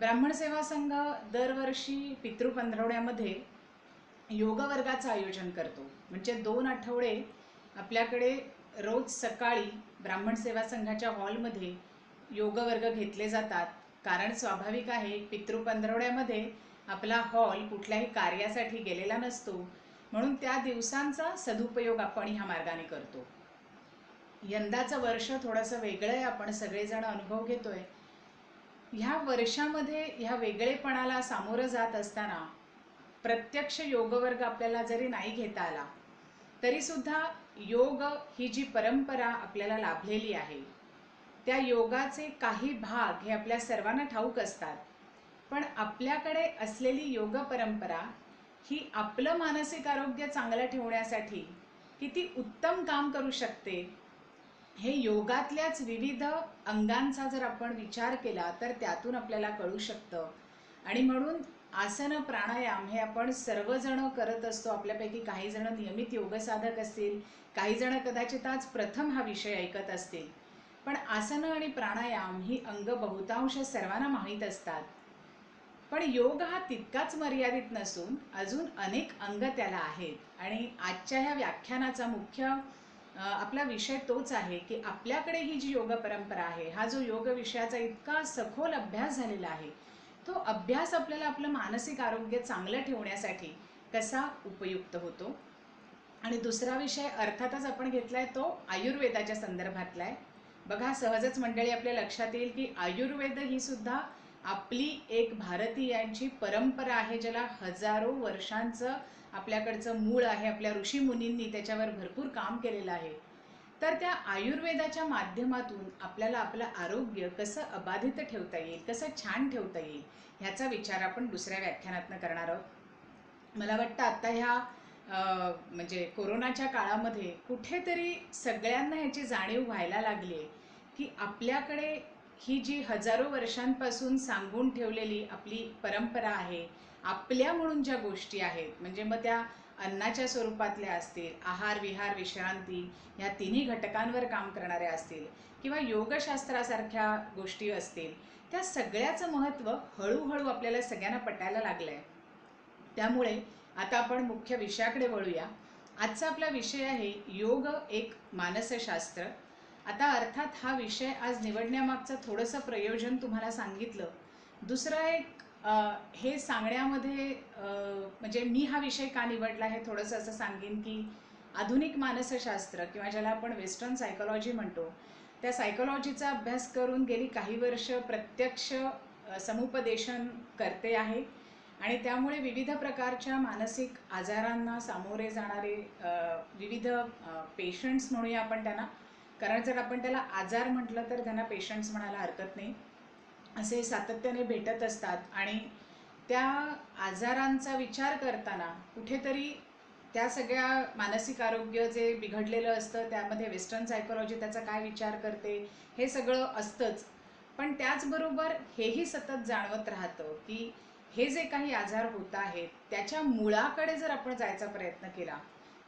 ब्राह्मण सेवा संघ दरवर्षी पितृ पंधरवड्यामध्ये योग वर्गाचं आयोजन करतो. म्हणजे 2 आठवडे आपल्याकडे रोज सकाळी ब्राह्मण सेवा संघाच्या हॉलमध्ये योग वर्ग घेतले जातात. कारण स्वाभाविक आहे, पितृ पंधरवड्यामध्ये आपला हॉल कुठल्याही कार्यासाठी गेलेला नसतो, म्हणून त्या दिवसांचा सदुपयोग आपण ह्या मार्गाने करतो. यंदाचं वर्ष थोडंसं वेगळं आहे, आपण सगळेजण अनुभव घेतोय. ह्या वर्षामध्ये ह्या वेगळेपणाला सामोरं जात असताना प्रत्यक्ष योगवर्ग आपल्याला जरी नाही घेता आला तरी सुद्धा योग ही जी परंपरा आपल्याला लाभलेली आहे, त्या योगाचे काही भाग हे आपल्या सर्वांना ठाऊक असतात. पण आपल्याकडे असलेली योग परंपरा ही आपलं मानसिक आरोग्य चांगलं ठेवण्यासाठी किती उत्तम काम करू शकते, हे योगातल्याच विविध अंगांचा जर आपण विचार केला तर त्यातून आपल्याला कळू शकतं. आणि म्हणून आसन प्राणायाम हे आपण सर्वजण करत असतो. आपल्यापैकी काही जण नियमित योगसाधक असतील, काही जण कदाचित आज प्रथम हा विषय ऐकत असतील. पण आसनं आणि प्राणायाम ही अंग बहुतांश सर्वांना माहीत असतात. पण योग हा तितकाच मर्यादित नसून अजून अनेक अंग त्याला आहेत. आणि आजच्या ह्या व्याख्यानाचा मुख्य आपला विषय तोच आहे की आपल्याकडे ही जी योग परंपरा आहे, हा जो योग विषयाचा इतका सखोल अभ्यास झालेला आहे, तो अभ्यास आपल्याला आपलं मानसिक आरोग्य चांगलं ठेवण्यासाठी कसा उपयुक्त होतो. आणि दुसरा विषय अर्थातच आपण घेतलाय तो आयुर्वेदाच्या संदर्भातला आहे. बघा, सहजच मंडळी आपल्या लक्षात येईल की आयुर्वेद ही सुद्धा आपली एक भारतीयांची परंपरा आहे, ज्याला हजारो वर्षांचं आपल्याकडचं मूळ आहे. आपल्या ऋषीमुनींनी त्याच्यावर भरपूर काम केलेलं आहे. तर त्या आयुर्वेदाच्या माध्यमातून आपल्याला आपलं आरोग्य कसं अबाधित ठेवता येईल, कसं छान ठेवता येईल, ह्याचा विचार आपण दुसऱ्या व्याख्यानातनं करणार आहोत. मला वाटतं आत्ता ह्या म्हणजे कोरोनाच्या काळामध्ये कुठेतरी सगळ्यांना ह्याची जाणीव व्हायला लागली आहे की आपल्याकडे ही जी हजारो वर्षांपासून सांगून ठेवलेली आपली परंपरा आहे, आपल्या म्हणून ज्या गोष्टी आहेत, म्हणजे मग त्या अन्नाच्या स्वरूपातल्या असतील, आहार विहार विश्रांती ह्या तिन्ही घटकांवर काम करणाऱ्या असतील, किंवा योगशास्त्रासारख्या गोष्टी असतील, त्या सगळ्याचं महत्त्व हळूहळू आपल्याला सगळ्यांना पटायला लागलं आहे. त्यामुळे आता आपण मुख्य विषयाकडे वळूया. आजचा आपला विषय आहे योग एक मानसशास्त्र. आता अर्थात हा विषय आज निवडण्यामागचं थोडंसं प्रयोजन तुम्हाला सांगितलं. दुसरं एक हे सांगण्यामध्ये म्हणजे मी हा विषय का निवडला हे थोडंसं असं सांगेन की आधुनिक मानसशास्त्र किंवा ज्याला आपण वेस्टर्न सायकोलॉजी म्हणतो, त्या सायकोलॉजीचा अभ्यास करून गेली काही वर्ष प्रत्यक्ष समुपदेशन करते आहे. आणि त्यामुळे विविध प्रकारच्या मानसिक आजारांना सामोरे जाणारे विविध पेशंट्स म्हणूया आपण त्यांना, कारण जर आपण त्याला आजार म्हटलं तर त्यांना पेशंट्स म्हणायला हरकत नाही, असे सातत्याने भेटत असतात. आणि त्या आजारांचा विचार करताना कुठेतरी त्या सगळ्या मानसिक आरोग्य जे बिघडलेलं असतं त्यामध्ये वेस्टर्न सायकोलॉजी त्याचा काय विचार करते हे सगळं असतंच. पण त्याचबरोबर हेही सतत जाणवत राहतं की हे जे काही आजार होत आहेत त्याच्या मुळाकडे जर आपण जायचा प्रयत्न केला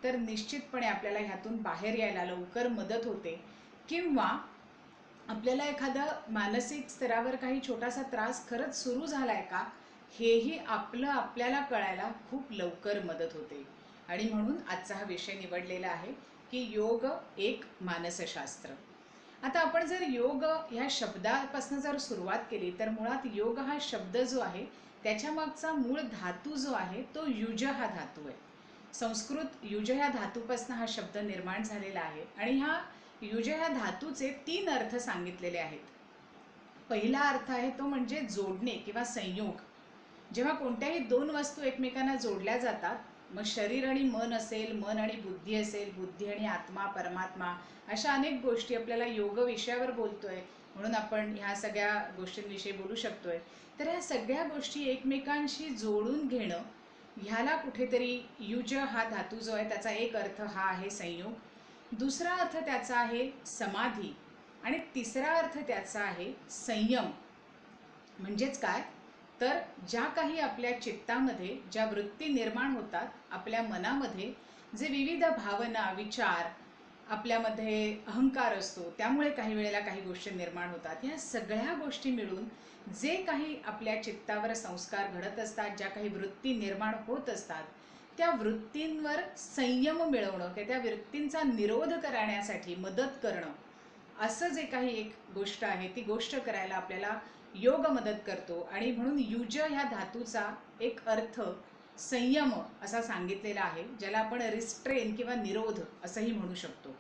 तर निश्चितपणे आपल्याला ह्यातून बाहेर यायला लवकर मदत होते. किंवा आपल्याला एखादा मानसिक स्तरावर काही छोटासा त्रास खरंच सुरू झालाय का हेही आपल्याला कळायला खूप लवकर मदत होते. आणि म्हणून आजचा हा विषय निवडलेला आहे की योग एक मानसशास्त्र. आता आपण जर योग ह्या शब्दापासून जर सुरुवात केली तर मुळात योग हा शब्द जो आहे त्याच्या मागचा मूळ धातू जो आहे तो युज हा धातू आहे. संस्कृत युज ह्या धातूपासून हा शब्द निर्माण झालेला आहे. आणि ह्या युज ह्या धातूचे 3 अर्थ सांगितलेले आहेत. पहिला अर्थ आहे तो म्हणजे जोडणे किंवा संयोग. जेव्हा कोणत्याही 2 वस्तू एकमेकांना जोडल्या जातात, मग शरीर आणि मन असेल, मन आणि बुद्धी असेल, बुद्धी आणि आत्मा परमात्मा, अशा अनेक गोष्टी आपल्याला योग विषयावर बोलतोय म्हणून आपण ह्या सगळ्या गोष्टींविषयी बोलू शकतोय. तर ह्या सगळ्या गोष्टी एकमेकांशी जोडून घेणं, ह्याला कुठेतरी युज हा धातू जो आहे त्याचा एक अर्थ हा आहे संयोग. दुसरा अर्थ त्याचा आहे समाधी. आणि तिसरा अर्थ त्याचा आहे संयम. म्हणजेच काय तर ज्या काही आपल्या चित्तामध्ये ज्या वृत्ती निर्माण होतात, आपल्या मनामध्ये जे विविध भावना विचार आपल्यामध्ये अहंकार असतो, त्यामुळे काही वेळेला काही गोष्टी निर्माण होतात. ह्या सगळ्या गोष्टी मिळून जे काही आपल्या चित्तावर संस्कार घडत असतात, ज्या काही वृत्ती निर्माण होत असतात, त्या वृत्तींवर संयम मिळवणं, त्या वृत्तींचा निरोध करण्यासाठी मदत करणं, असं जे काही एक गोष्ट आहे ती गोष्ट करायला आपल्याला योग मदत करतो. आणि म्हणून युज ह्या धातूचा एक अर्थ संयम असा सांगितलेला आहे, ज्याला आपण रिस्ट्रेन किंवा निरोध असंही म्हणू शकतो.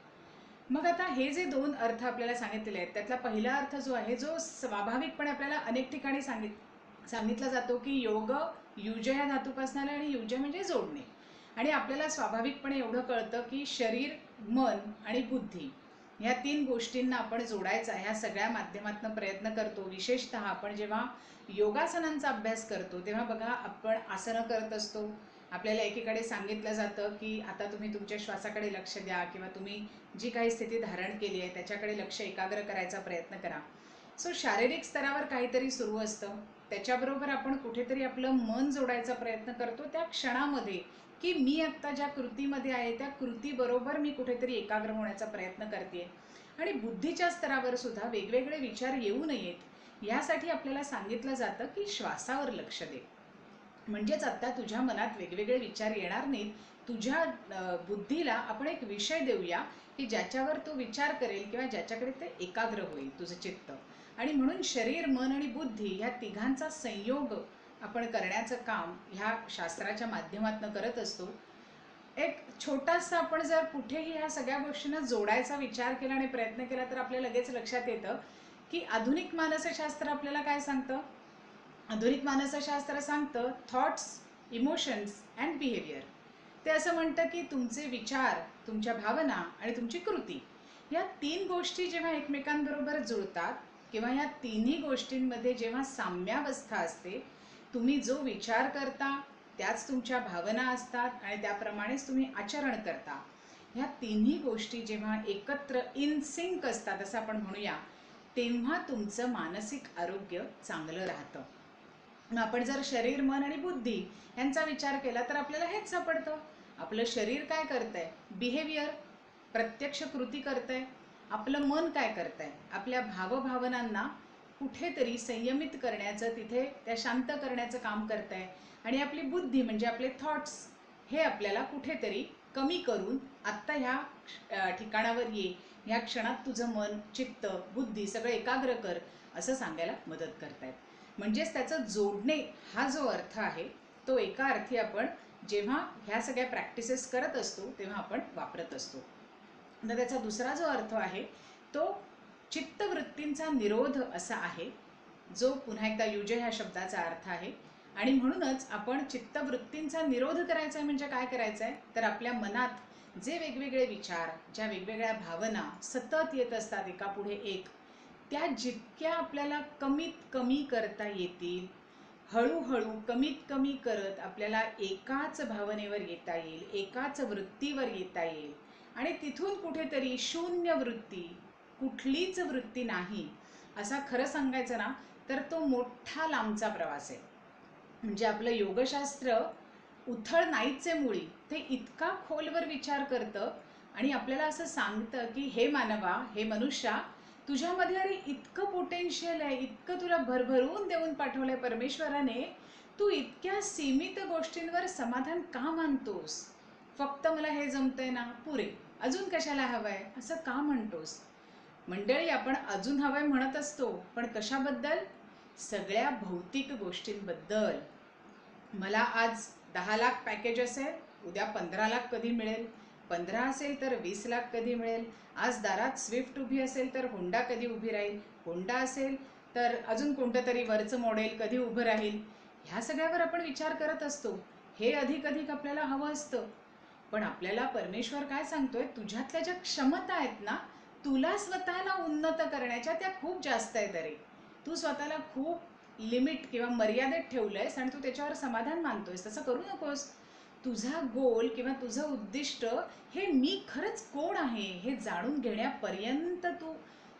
मग आता हे जे दोन अर्थ आपल्याला सांगितलेले आहेत, त्यातला पहिला अर्थ जो आहे, जो स्वाभाविकपणे आपल्याला अनेक ठिकाणी सांगितला जातो की योग युज या धातूपासून आला आणि युज म्हणजे जोडणे. आणि आपल्याला स्वाभाविकपणे एवढं कळतं की शरीर, मन आणि बुद्धी ह्या तीन गोष्टींना आपण जोडायचा ह्या सगळ्या माध्यमातून प्रयत्न करतो. विशेषतः आपण जेव्हा योगासनांचा अभ्यास करतो तेव्हा बघा, आपण आसनं करत असतो, आपल्याला एकीकडे सांगितलं जातं की आता तुम्ही तुमच्या श्वासाकडे लक्ष द्या किंवा तुम्ही जी काही स्थिती धारण केली आहे त्याच्याकडे लक्ष एकाग्र करायचा प्रयत्न करा. सो शारीरिक स्तरावर काहीतरी सुरू असतं, त्याच्याबरोबर आपण कुठेतरी आपलं मन जोडायचा प्रयत्न करतो त्या क्षणामध्ये, की मी आत्ता ज्या कृतीमध्ये आहे त्या कृतीबरोबर मी कुठेतरी एकाग्र होण्याचा प्रयत्न करते. आणि बुद्धीच्या स्तरावर सुद्धा वेगवेगळे विचार येऊ नयेत यासाठी आपल्याला सांगितलं जातं की श्वासावर लक्ष दे. म्हणजेच आत्ता तुझ्या मनात वेगवेगळे विचार येणार नाहीत, तुझ्या बुद्धीला आपण एक विषय देऊया की ज्याच्यावर तो विचार करेल किंवा ज्याच्याकडे ते एकाग्र होईल तुझं चित्त. आणि म्हणून शरीर, मन आणि बुद्धी ह्या तिघांचा संयोग आपण करण्याचं काम ह्या शास्त्राच्या माध्यमातून करत असतो. एक छोटासा आपण जर कुठेही ह्या सगळ्या गोष्टींना जोडायचा विचार केला आणि प्रयत्न केला तर आपल्या लगेच लक्षात येतं की आधुनिक मानसशास्त्र आपल्याला काय सांगतं. आधुनिक मानसशास्त्र सांगतं थॉट्स, इमोशन्स अँड बिहेवियर. ते असं म्हणतं की तुमचे विचार, तुमच्या भावना आणि तुमची कृती या तीन गोष्टी जेव्हा एकमेकांबरोबर जुळतात किंवा या तिन्ही गोष्टींमध्ये जेव्हा साम्यावस्था असते, तुम्ही जो विचार करता त्याच तुमच्या भावना असतात आणि त्याप्रमाणेच तुम्ही आचरण करता. ह्या तिन्ही गोष्टी जेव्हा एकत्र इन सिंक असतात असं आपण म्हणूया, तेव्हा तुमचं मानसिक आरोग्य चांगलं राहतं. आपण जर शरीर, मन आणि बुद्धी यांचा विचार केला तर आपल्याला हेच सापडतं. आपलं शरीर काय करतंय, बिहेवियर, प्रत्यक्ष कृती करतंय. आपलं मन काय करतंय, आपल्या भावभावनांना कुठेतरी संयमित करण्याचं, तिथे त्या शांत करण्याचं काम करतंय. आणि आपली बुद्धी म्हणजे आपले थॉट्स हे आपल्याला कुठेतरी कमी करून आत्ता ह्या ठिकाणावर ये, ह्या क्षणात तुझं मन, चित्त, बुद्धी सगळं एकाग्र कर असं सांगायला मदत करतायत. म्हणजेच त्याचं जोडणे हा जो अर्थ आहे तो एका अर्थी आपण जेव्हा ह्या सगळ्या प्रॅक्टिसेस करत असतो तेव्हा आपण वापरत असतो. तर त्याचा दुसरा जो अर्थ आहे तो चित्तवृत्तींचा निरोध असा आहे, जो पुन्हा एकदा युज ह्या शब्दाचा अर्थ आहे. आणि म्हणूनच आपण चित्तवृत्तींचा निरोध करायचा आहे म्हणजे काय करायचं आहे तर आपल्या मनात जे वेगवेगळे विचार, ज्या वेगवेगळ्या भावना सतत येत असतात एकापुढे एक, त्या जितक्या आपल्याला कमीत कमी करता येतील, हळूहळू कमीत कमी करत आपल्याला एकाच भावनेवर येता येईल, एकाच वृत्तीवर येता येईल. आणि तिथून कुठेतरी शून्य वृत्ती, कुठलीच वृत्ती नाही असा खरं सांगायचं ना तर तो मोठा लांबचा प्रवास आहे. म्हणजे आपलं योगशास्त्र उथळ नाहीचे मुळी, ते इतका खोलवर विचार करतं आणि आपल्याला असं सांगतं की हे मानवा, हे मनुष्या, तुझ्यामध्ये अरे इतकं पोटेन्शियल आहे, इतकं तुला भरभरून देऊन पाठवलंय परमेश्वराने, तू इतक्या सीमित गोष्टींवर समाधान का मानतोस. फक्त मला हे जमतंय ना, पुरे, अजून कशाला हवंय असं का म्हणतोस. मंडळी, आपण अजून हवंय म्हणत असतो, पण कशाबद्दल, सगळ्या भौतिक गोष्टींबद्दल. मला आज 10 लाख पॅकेज असेल, उद्या 15 लाख कधी मिळेल, 15 असेल तर 20 लाख कधी मिळेल, आज दारात स्विफ्ट उभी असेल तर होंडा कधी उभी राहील, होंडा असेल तर अजून कोणतं तरी वरचं मॉडेल कधी उभं राहील. ह्या सगळ्यावर आपण विचार करत असतो. हे अधिक अधिक आपल्याला हवं असतं. पण आपल्याला परमेश्वर काय सांगतोय, तुझ्यातल्या ज्या क्षमता आहेत ना, तुला स्वतःला उन्नत करण्याच्या, त्या खूप जास्त आहेत. अरे तू स्वतःला खूप लिमिट किंवा मर्यादेत ठेवलंयस आणि तू त्याच्यावर समाधान मानतोयस. तसं करू नकोस. तुझा गोल किंवा तुझं उद्दिष्ट हे मी खरंच कोण आहे हे जाणून घेण्यापर्यंत तू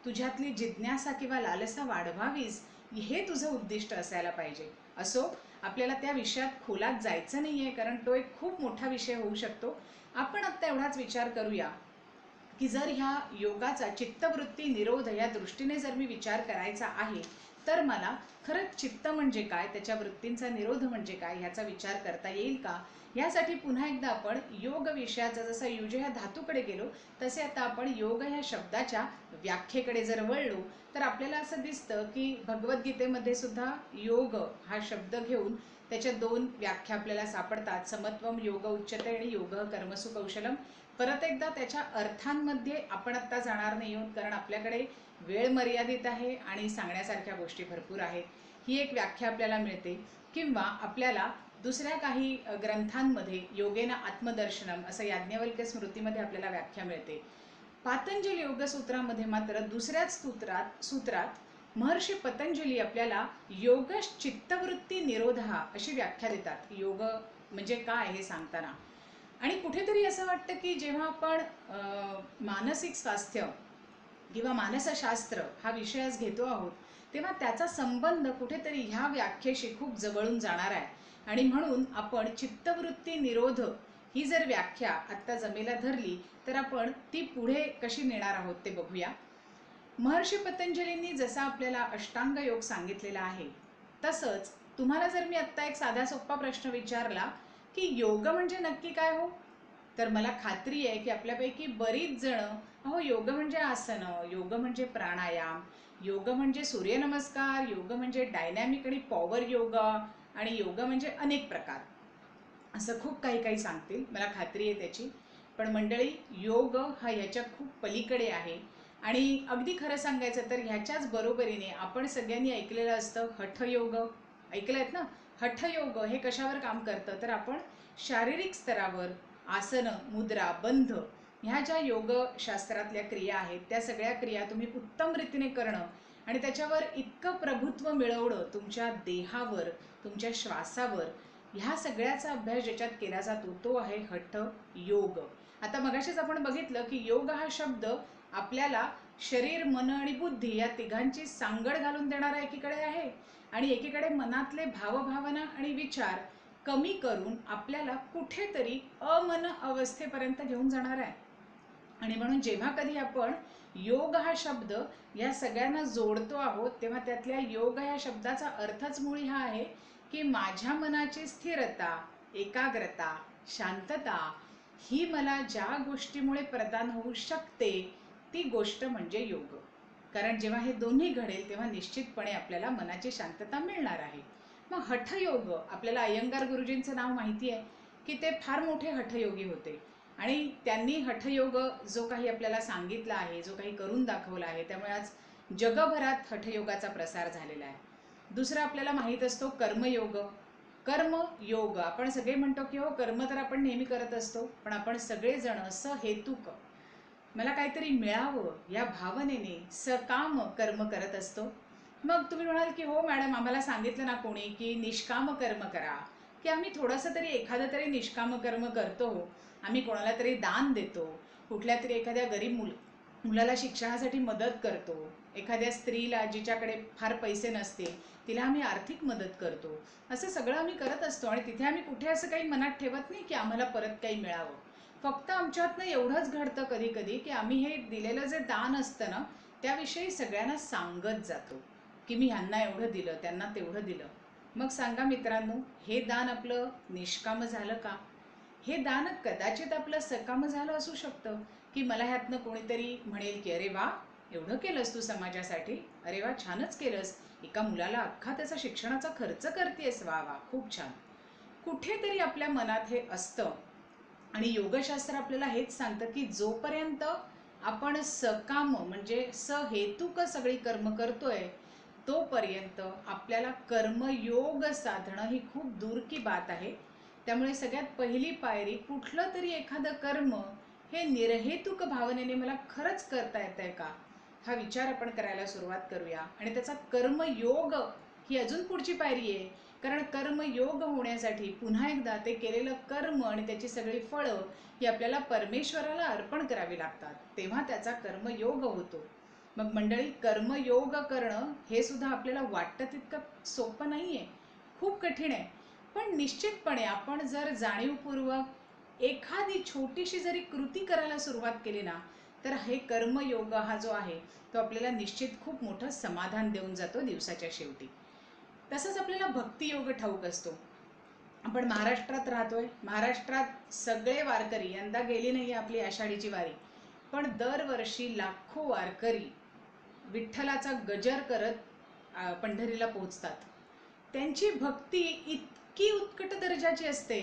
तुझ्यातली जिज्ञासा किंवा लालसा वाढवावीस, हे तुझं उद्दिष्ट असायला पाहिजे. असो, आपल्याला त्या विषयात खोलात जायचं नाही आहे, कारण तो एक खूप मोठा विषय होऊ शकतो. आपण आत्ता एवढाच विचार करूया की जर ह्या योगाचा चित्तवृत्ती निरोध या दृष्टीने जर मी विचार करायचा आहे तर मला खरंच चित्त म्हणजे काय, त्याच्या वृत्तींचा निरोध म्हणजे काय ह्याचा विचार करता येईल का. यासाठी पुन्हा एकदा आपण योग विषयाचा जसा युज ह्या धातूकडे गेलो तसे आता आपण योग ह्या शब्दाच्या व्याख्येकडे जर वळलो तर आपल्याला असं दिसतं की भगवद्गीतेमध्ये सुद्धा योग हा शब्द घेऊन त्याच्या दोन व्याख्या आपल्याला सापडतात, समत्वम योग उच्यते आणि योग कर्मसु कौशलम. परत एकदा त्याच्या अर्थांमध्ये आपण आत्ता जाणार नाही आहोत कारण आपल्याकडे वेळ मर्यादित आहे आणि सांगण्यासारख्या गोष्टी भरपूर आहेत. ही एक व्याख्या आपल्याला मिळते किंवा आपल्याला दुसऱ्या काही ग्रंथांमध्ये योगेन आत्मदर्शनम असं याज्ञवल्क्य स्मृतीमध्ये आपल्याला व्याख्या मिळते. पातंजली योगसूत्रामध्ये मात्र दुसऱ्याच सूत्रात महर्षी पतंजली आपल्याला योग चित्तवृत्ती निरोधा अशी व्याख्या देतात योग म्हणजे काय हे सांगताना. आणि कुठेतरी असं वाटतं की जेव्हा आपण मानसिक स्वास्थ्य किंवा मानसशास्त्र हा विषय आज घेतो आहोत तेव्हा त्याचा संबंध कुठेतरी ह्या व्याख्येशी खूप जवळून जाणार आहे. आणि म्हणून आपण चित्तवृत्ती निरोध ही जर व्याख्या आत्ता जमेला धरली तर आपण ती पुढे कशी नेणार आहोत ते बघूया. महर्षी पतंजलींनी जसा आपल्याला अष्टांग योग सांगितलेला आहे तसंच तुम्हाला जर मी आत्ता एक साधा सोपा प्रश्न विचारला की योग म्हणजे नक्की काय हो, तर मला खात्री आहे की आपल्यापैकी बरीच जण अहो योग म्हणजे आसन, योग म्हणजे प्राणायाम, योग म्हणजे सूर्यनमस्कार, योग म्हणजे डायनॅमिक आणि पॉवर योगा आणि योग म्हणजे अनेक प्रकार असं खूप काही काही सांगतील, मला खात्री आहे त्याची. पण मंडळी योग हा ह्याच्या खूप पलीकडे आहे. आणि अगदी खरं सांगायचं तर ह्याच्याच बरोबरीने आपण सगळ्यांनी ऐकलेलं असतं हठयोग, ऐकलं आहेत ना. हठयोग हे कशावर काम करतं तर आपण शारीरिक स्तरावर आसन, मुद्रा, बंध ह्या ज्या योगशास्त्रातल्या क्रिया आहेत त्या सगळ्या क्रिया तुम्ही उत्तम रीतीने करणं आणि त्याच्यावर इतकं प्रभुत्व मिळवणं तुमच्या देहावर, तुमच्या श्वासावर, ह्या सगळ्याचा अभ्यास ज्याच्यात केला जातो तो आहे हठ योग. आता मगाशीच आपण बघितलं की योग हा शब्द आपल्याला शरीर, मन आणि बुद्धी या तिघांची सांगड घालून देणारा एकीकडे आहे आणि एकीकडे मनातले भावभावना आणि विचार कमी करून आपल्याला कुठेतरी अमन अवस्थेपर्यंत घेऊन जाणार आहे. आणि म्हणून जेव्हा कधी आपण योग हा शब्द या सगळ्यांना जोडतो आहोत तेव्हा त्यातल्या योग या शब्दाचा अर्थच मुळी हा आहे की माझ्या मनाची स्थिरता, एकाग्रता, शांतता ही मला ज्या गोष्टीमुळे प्रदान होऊ शकते ती गोष्ट म्हणजे योग. कारण जेव्हा हे दोन्ही घडेल तेव्हा निश्चितपणे आपल्याला मनाची शांतता मिळणार आहे. मग हठयोग, आपल्याला अय्यंगार गुरुजींचं नाव माहिती आहे की ते फार मोठे हठयोगी होते आणि त्यांनी हठयोग जो काही आपल्याला सांगितला आहे, जो काही करून दाखवला आहे, त्यामुळे आज जगभरात हठयोगाचा प्रसार झालेला आहे. दुसरा आपल्याला माहीत असतो कर्मयोग. कर्मयोग आपण सगळे म्हणतो की हो कर्म तर आपण नेहमी करत असतो, पण आपण सगळेजण सहेतुक मला काहीतरी मिळावं या भावनेने सकाम कर्म करत असतो. मग तुम्ही म्हणाल की हो मॅडम आम्हाला सांगितलं ना कोणी की निष्काम कर्म करा, की आम्ही थोडंसं तरी एखादं तरी निष्काम कर्म करतो, आम्ही कोणाला तरी दान देतो, कुठल्या तरी एखाद्या गरीब मुलाला शिक्षणासाठी मदत करतो, एखाद्या स्त्रीला जिच्याकडे फार पैसे नसतील तिला आम्ही आर्थिक मदत करतो, असं सगळं आम्ही करत असतो आणि तिथे आम्ही कुठे असं काही मनात ठेवत नाही की आम्हाला परत काही मिळावं. फक्त आमच्यातनं एवढंच घडतं कधी कधी की आम्ही हे दिलेलं जे दान असतं ना त्याविषयी सगळ्यांना सांगत जातो की मी ह्यांना एवढं दिलं, त्यांना तेवढं दिलं. मग सांगा मित्रांनो, हे दान आपलं निष्काम झालं का? हे दान कदाचित आपलं सकाम झालं असू शकतं की मला ह्यातनं कोणीतरी म्हणेल की अरे वा एवढं केलंस तू समाजासाठी, अरे वा छानच केलंस, एका मुलाला अख्खा त्याचा शिक्षणाचा खर्च करतेस, वा वा खूप छान. कुठेतरी आपल्या मनात हे असतं आणि योगशास्त्र आपल्याला हेच सांगतं की जोपर्यंत आपण सकाम म्हणजे सहेतुक सगळी कर्म करतोय तोपर्यंत आपल्याला कर्मयोग साधणं ही खूप दूर की बात आहे. त्यामुळे सगळ्यात पहिली पायरी कुठलं तरी एखादं कर्म हे निर्हेतुक भावनेने मला खरंच करता येतंय का हा विचार आपण करायला सुरुवात करूया. आणि त्याचा कर्मयोग ही अजून पुढची पायरी आहे, कारण कर्मयोग होण्यासाठी पुन्हा एकदा ते केलेलं कर्म आणि त्याची सगळी फळं ही आपल्याला परमेश्वराला अर्पण करावी लागतात, तेव्हा त्याचा कर्मयोग होतो. मग मंडळी कर्मयोग करणं हे सुद्धा आपल्याला वाटतं तितकं सोपं नाही आहे, खूप कठीण आहे. पण निश्चितपणे आपण जर जाणीवपूर्वक एखादी छोटीशी जरी कृती करायला सुरुवात केली ना तर हे कर्मयोग हा जो आहे तो आपल्याला निश्चित खूप मोठं समाधान देऊन जातो दिवसाच्या शेवटी. तसंच आपल्याला भक्तियोग ठाऊक असतो. आपण महाराष्ट्रात राहतोय, महाराष्ट्रात सगळे वारकरी, यंदा गेली नाही आपली आषाढीची वारी, पण दरवर्षी लाखो वारकरी विठ्ठलाचा गजर करत पंढरीला पोहोचतात. त्यांची भक्ती इतकी उत्कट दर्जाची असते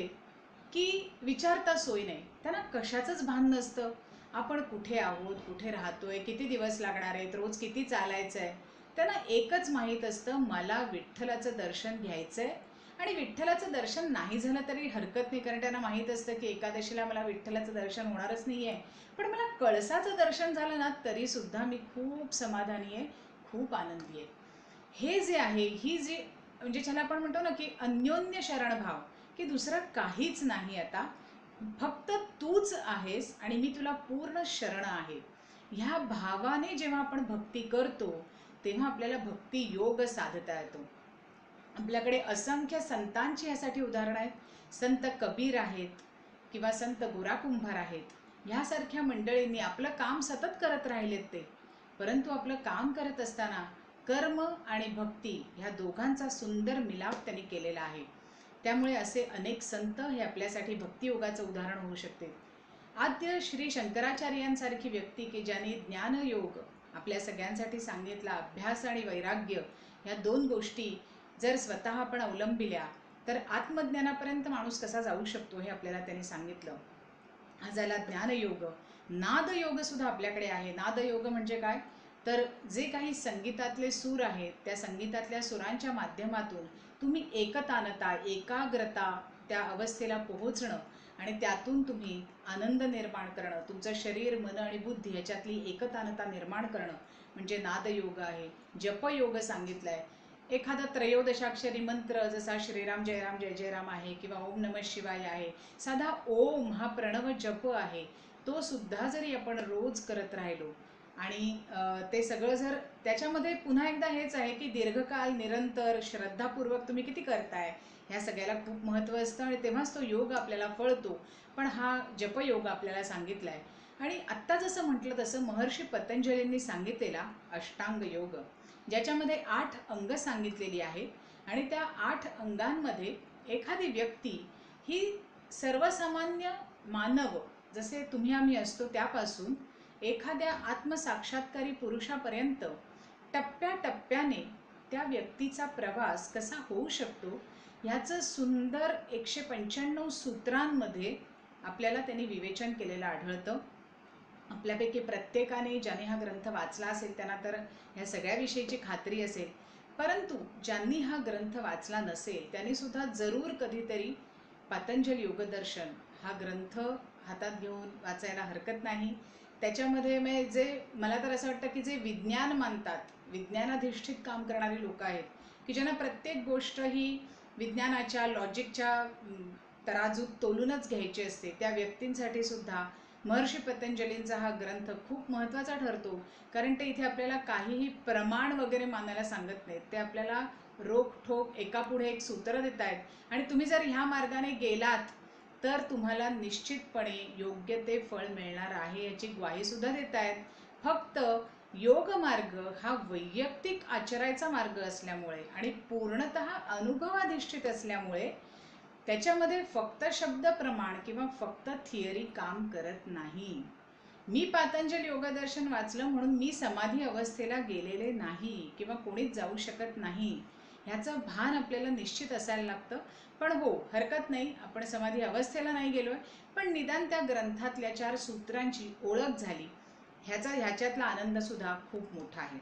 की विचारता सोय नाही. त्यांना कशाचंच भान नसतं. आपण कुठे आहोत, कुठे राहतोय, किती दिवस लागणार आहेत, रोज किती चालायचं आहे. त्यांना एकच माहीत असतं, मला विठ्ठलाचं दर्शन घ्यायचं आहे. आणि विठ्ठलाचं दर्शन नाही झालं तरी हरकत नाही, कारण त्यांना माहीत असतं की एकादशीला मला विठ्ठलाचं दर्शन होणारच नाही आहे. पण मला कळसाचं दर्शन झालं ना तरीसुद्धा मी खूप समाधानी आहे, खूप आनंदी आहे. हे जे आहे, ही जी म्हणजे ज्याला आपण म्हणतो ना की अन्योन्य शरणभाव, की दुसरं काहीच नाही आता, फक्त तूच आहेस आणि मी तुला पूर्ण शरण आहे, ह्या भावाने जेव्हा आपण भक्ती करतो तेव्हा आपल्याला भक्ती योग साधता येतो. आपल्याकडे असंख्य संतांची ह्यासाठी उदाहरणं आहेत. संत कबीर आहेत किंवा संत गोराकुंभार आहेत. ह्यासारख्या मंडळींनी आपलं काम सतत करत राहिलेत ते, परंतु आपलं काम करत असताना कर्म आणि भक्ती ह्या दोघांचा सुंदर मिलाप त्यांनी केलेला आहे. त्यामुळे असे अनेक संत हे आपल्यासाठी भक्तियोगाचं उदाहरण होऊ शकते. आद्य श्री शंकराचार्यांसारखी व्यक्ती की ज्यांनी ज्ञानयोग आपल्या सगळ्यांसाठी सांगितला, अभ्यास आणि वैराग्य ह्या दोन गोष्टी जर स्वतः आपण अवलंबिल्या तर आत्मज्ञानापर्यंत माणूस कसा जाऊ शकतो हे आपल्याला त्यांनी सांगितलं. हा झाला ज्ञानयोग. नादयोग सुद्धा आपल्याकडे आहे. नादयोग म्हणजे काय, तर जे काही संगीतातले सूर आहेत त्या संगीतातल्या सुरांच्या माध्यमातून तुम्ही एकतानता, एकाग्रता त्या अवस्थेला पोहोचणं आणि त्यातून तुम्ही आनंद निर्माण करणं, तुमचं शरीर, मन आणि बुद्धी ह्याच्यातली एकतानता निर्माण करणं म्हणजे नादयोग आहे. जपयोग सांगितलं आहे. एखादा त्रयोदशाक्षरी मंत्र जसा श्रीराम जय राम जय जय राम आहे किंवा ओम नमः शिवाय आहे, साधा ओम हा प्रणव जप आहे, तो सुद्धा जरी आपण रोज करत राहिलो आणि ते सगळं जर त्याच्यामध्ये पुन्हा एकदा हेच आहे की दीर्घकाळ निरंतर श्रद्धापूर्वक तुम्ही किती करताय ह्या सगळ्याला खूप महत्त्व असतं आणि तेव्हाच तो योग आपल्याला फळतो. पण हा जपयोग आपल्याला सांगितला आहे. आणि आत्ता जसं म्हटलं तसं महर्षी पतंजलींनी सांगितलेला अष्टांग योग, ज्याच्यामध्ये 8 अंग सांगितलेली आहेत आणि त्या 8 अंगांमध्ये एखादी व्यक्ती ही सर्वसामान्य मानव जसे तुम्ही आम्ही असतो त्यापासून एखाद्या आत्मसाक्षात्कारी पुरुषापर्यंत टप्प्याटप्प्याने त्या व्यक्तीचा प्रवास कसा होऊ शकतो ह्याचं सुंदर 195 सूत्रांमध्ये आपल्याला त्यांनी विवेचन केलेलं आढळतं. आपल्यापैकी प्रत्येकाने ज्याने हा ग्रंथ वाचला असेल त्यांना तर ह्या सगळ्याविषयीची खात्री असेल, परंतु ज्यांनी हा ग्रंथ वाचला नसेल त्यांनी सुद्धा जरूर कधीतरी पातंजल योगदर्शन हा ग्रंथ हातात घेऊन वाचायला हरकत नाही. त्याच्यामध्ये जे मला तर असं वाटतं की जे विज्ञान मानतात, विज्ञानाधिष्ठित काम करणारी लोक आहेत की ज्यांना प्रत्येक गोष्ट ही विज्ञानाच्या लॉजिकच्या तराजूत तोलूनच घ्यायची असते, त्या व्यक्तींसाठी सुद्धा महर्षी पतंजलींचा हा ग्रंथ खूप महत्त्वाचा ठरतो. कारण ते इथे आपल्याला काहीही प्रमाण वगैरे मानायला सांगत नाहीत, ते आपल्याला रोखठोक एकापुढे एक सूत्र देत आहेत आणि तुम्ही जर ह्या मार्गाने गेलात तर तुम्हाला निश्चितपणे योग्य ते फळ मिळणार आहे याची ग्वाहीसुद्धा देत आहेत. फक्त योग मार्ग हा वैयक्तिक आचरायचा मार्ग असल्यामुळे आणि पूर्णतः अनुभवाधिष्ठित असल्यामुळे त्याच्यामध्ये फक्त शब्द प्रमाण किंवा फक्त थिअरी काम करत नाही. मी पातंजल योगदर्शन वाचलं म्हणून मी समाधी अवस्थेला गेलेले नाही किंवा कोणीच जाऊ शकत नाही ह्याचं भान आपल्याला निश्चित असायला लागतं. पण हो, हरकत नाही, आपण समाधी अवस्थेला नाही गेलोय, पण निदान त्या ग्रंथातल्या 4 सूत्रांची ओळख झाली ह्याच्यातला आनंदसुद्धा खूप मोठा आहे.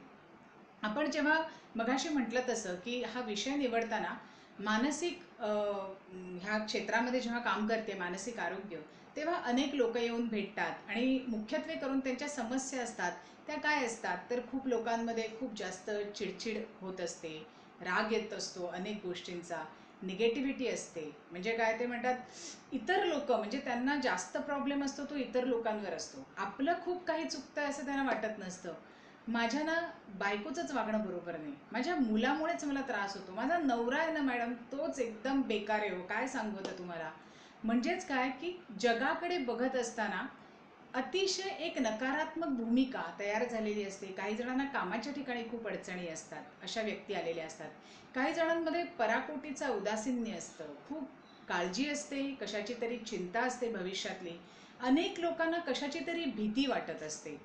आपण जेव्हा मगाशी म्हटलं तसं की हा विषय निवडताना मानसिक ह्या क्षेत्रामध्ये जेव्हा काम करते मानसिक आरोग्य, तेव्हा अनेक लोक येऊन भेटतात आणि मुख्यत्वे करून त्यांच्या समस्या असतात त्या काय असतात, तर खूप लोकांमध्ये खूप जास्त चिडचिड होत असते, राग येत असतो अनेक गोष्टींचा, निगेटिव्हिटी असते. म्हणजे काय ते म्हणतात इतर लोक म्हणजे त्यांना जास्त प्रॉब्लेम असतो तो इतर लोकांवर असतो, आपलं खूप काही चुकतं असं त्यांना वाटत नसतं. माझ्या ना बायकोचंच वागणं बरोबर नाही, माझ्या मुलामुळेच मला त्रास होतो, माझा नवरा आहे ना मॅडम तोच एकदम बेकार आहे हो, काय सांगू आता तुम्हाला. म्हणजेच काय की जगाकडे बघत असताना अतिशय एक नकारात्मक भूमिका तयार झालेली असते. काही जणांना कामाच्या ठिकाणी खूप अडचणी असतात, अशा व्यक्ती आलेल्या असतात. काही जणांमध्ये पराकोटीचा उदासीन्य असतं, खूप काळजी असते, कशाची तरी चिंता असते भविष्यातली. अनेक लोकांना कशाची तरी भीती वाटत असते.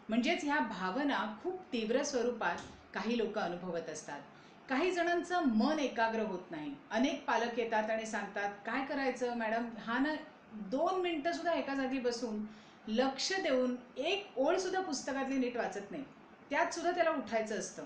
म्हणजेच ह्या भावना खूप तीव्र स्वरूपात काही लोक अनुभवत असतात. काही जणांचं मन एकाग्र होत नाही. अनेक पालक येतात आणि सांगतात, काय करायचं मॅडम, हा ना 2 मिनिटं सुद्धा एका जागी बसून लक्ष देऊन एक ओळ सुद्धा पुस्तकातली नीट वाचत नाही, त्यात सुद्धा त्याला उठायचं असतं.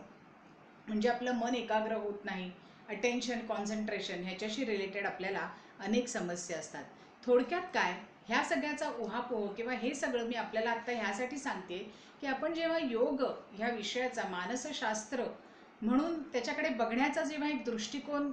म्हणजे आपलं मन एकाग्र होत नाही. अटेन्शन, कॉन्सन्ट्रेशन ह्याच्याशी रिलेटेड आपल्याला अनेक समस्या असतात. थोडक्यात काय, ह्या सगळ्याचा उहापोह किंवा हे सगळं मी आपल्याला आत्ता ह्यासाठी सांगते की आपण जेव्हा योग ह्या विषयाचा मानसशास्त्र म्हणून त्याच्याकडे बघण्याचा जेव्हा एक दृष्टिकोन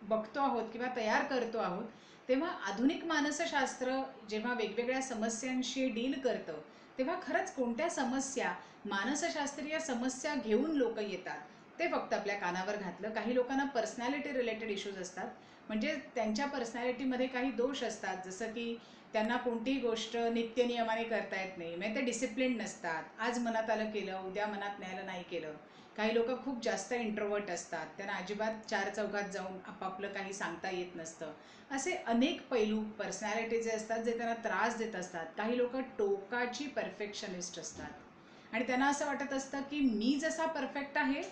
बघतो आहोत किंवा तयार करतो आहोत, तेव्हा आधुनिक मानसशास्त्र जेव्हा वेगवेगळ्या समस्यांशी डील करतं, तेव्हा खरंच कोणत्या समस्या, मानसशास्त्रीय समस्या घेऊन लोक येतात ते फक्त आपल्या कानावर घातलं. काही लोकांना पर्सनॅलिटी रिलेटेड इश्यूज असतात, म्हणजे त्यांच्या पर्सनॅलिटीमध्ये काही दोष असतात, जसं की त्यांना कोणतीही गोष्ट नित्यनियमाने करता येत नाही, म्हणजे ते डिसिप्लिन नसतात. आज मनात आलं केलं, उद्या मनात न्यायला नाही केलं. काही लोक खूप जास्त इंट्रोवर्ट असतात, त्यांना अजिबात चार चौघात जाऊन आपापलं काही सांगता येत नसतं. असे अनेक पैलू पर्सनॅलिटी जे असतात जे त्यांना त्रास देत असतात. काही लोक टोकाची परफेक्शनिस्ट असतात आणि त्यांना असं वाटत असतं की मी जसा परफेक्ट आहे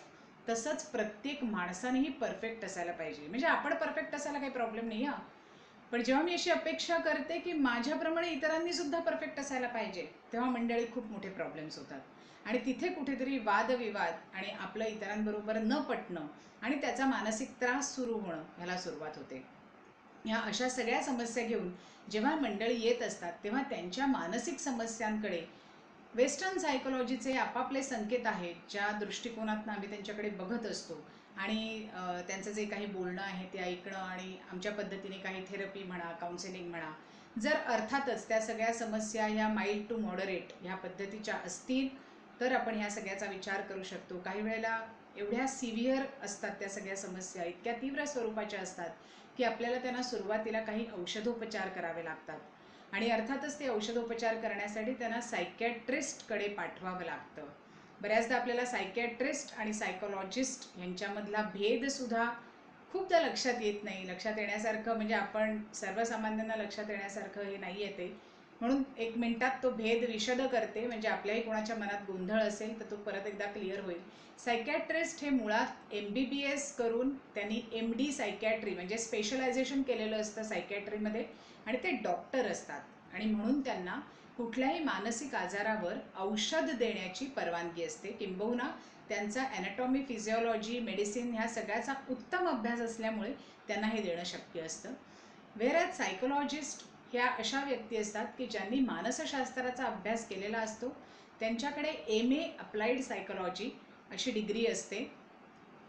तसंच प्रत्येक माणसानेही परफेक्ट असायला पाहिजे. म्हणजे आपण परफेक्ट असायला काही प्रॉब्लेम नाही हा, पण जेव्हा मी अशी अपेक्षा करते की माझ्याप्रमाणे इतरांनी सुद्धा परफेक्ट असायला पाहिजे, तेव्हा मंडळी खूप मोठे प्रॉब्लेम्स होतात. आणि तिथे कुठेतरी वादविवाद आणि आपलं इतरांबरोबर न पटणं आणि त्याचा मानसिक त्रास सुरू होणं ह्याला सुरुवात होते. ह्या अशा सगळ्या समस्या घेऊन जेव्हा मंडळी येत असतात, तेव्हा त्यांच्या मानसिक समस्यांकडे वेस्टर्न सायकोलॉजीचे आपापले संकेत आहेत, ज्या दृष्टिकोनातून आम्ही त्यांच्याकडे बघत असतो. आणि त्यांचं जे काही बोलणं आहे ते ऐकणं आणि आमच्या पद्धतीने काही थेरपी म्हणा, काउन्सिलिंग म्हणा, जर अर्थातच त्या सगळ्या समस्या ह्या माइल्ड टू मॉडरेट ह्या पद्धतीच्या असतील तर आपण ह्या सगळ्याचा विचार करू शकतो. काही वेळेला एवढ्या सिव्हिअर असतात त्या सगळ्या समस्या, इतक्या तीव्र स्वरूपाच्या असतात की आपल्याला त्यांना सुरुवातीला काही औषधोपचार करावे लागतात. आणि अर्थातच ते औषधोपचार करण्यासाठी त्यांना सायकॅट्रिस्टकडे पाठवावं लागतं. बऱ्याचदा आपल्याला सायकॅट्रिस्ट आणि सायकोलॉजिस्ट यांच्यामधला भेदसुद्धा खूपदा लक्षात येत नाही. लक्षात येण्यासारखं म्हणजे आपण सर्वसामान्यांना लक्षात येण्यासारखं हे नाही येते. म्हणून एक मिनिटात तो भेद विशद करते, म्हणजे आपल्याही कोणाच्या मनात गोंधळ असेल तर तो परत एकदा क्लिअर होईल. सायकॅट्रिस्ट हे मुळात MBBS करून त्यांनी MD सायकॅट्री म्हणजे स्पेशलायझेशन केलेलं असतं सायकॅट्रीमध्ये, आणि ते डॉक्टर असतात आणि म्हणून त्यांना कुठल्याही मानसिक आजारावर औषध देण्याची परवानगी असते. किंबहुना त्यांचा ॲनाटॉमी, फिजिओलॉजी, मेडिसिन ह्या सगळ्याचा उत्तम अभ्यास असल्यामुळे त्यांना हे देणं शक्य असतं. व्हेअरएज सायकोलॉजिस्ट ह्या अशा व्यक्ती असतात की ज्यांनी मानसशास्त्राचा अभ्यास केलेला असतो. त्यांच्याकडे MA अप्लाइड सायकोलॉजी अशी डिग्री असते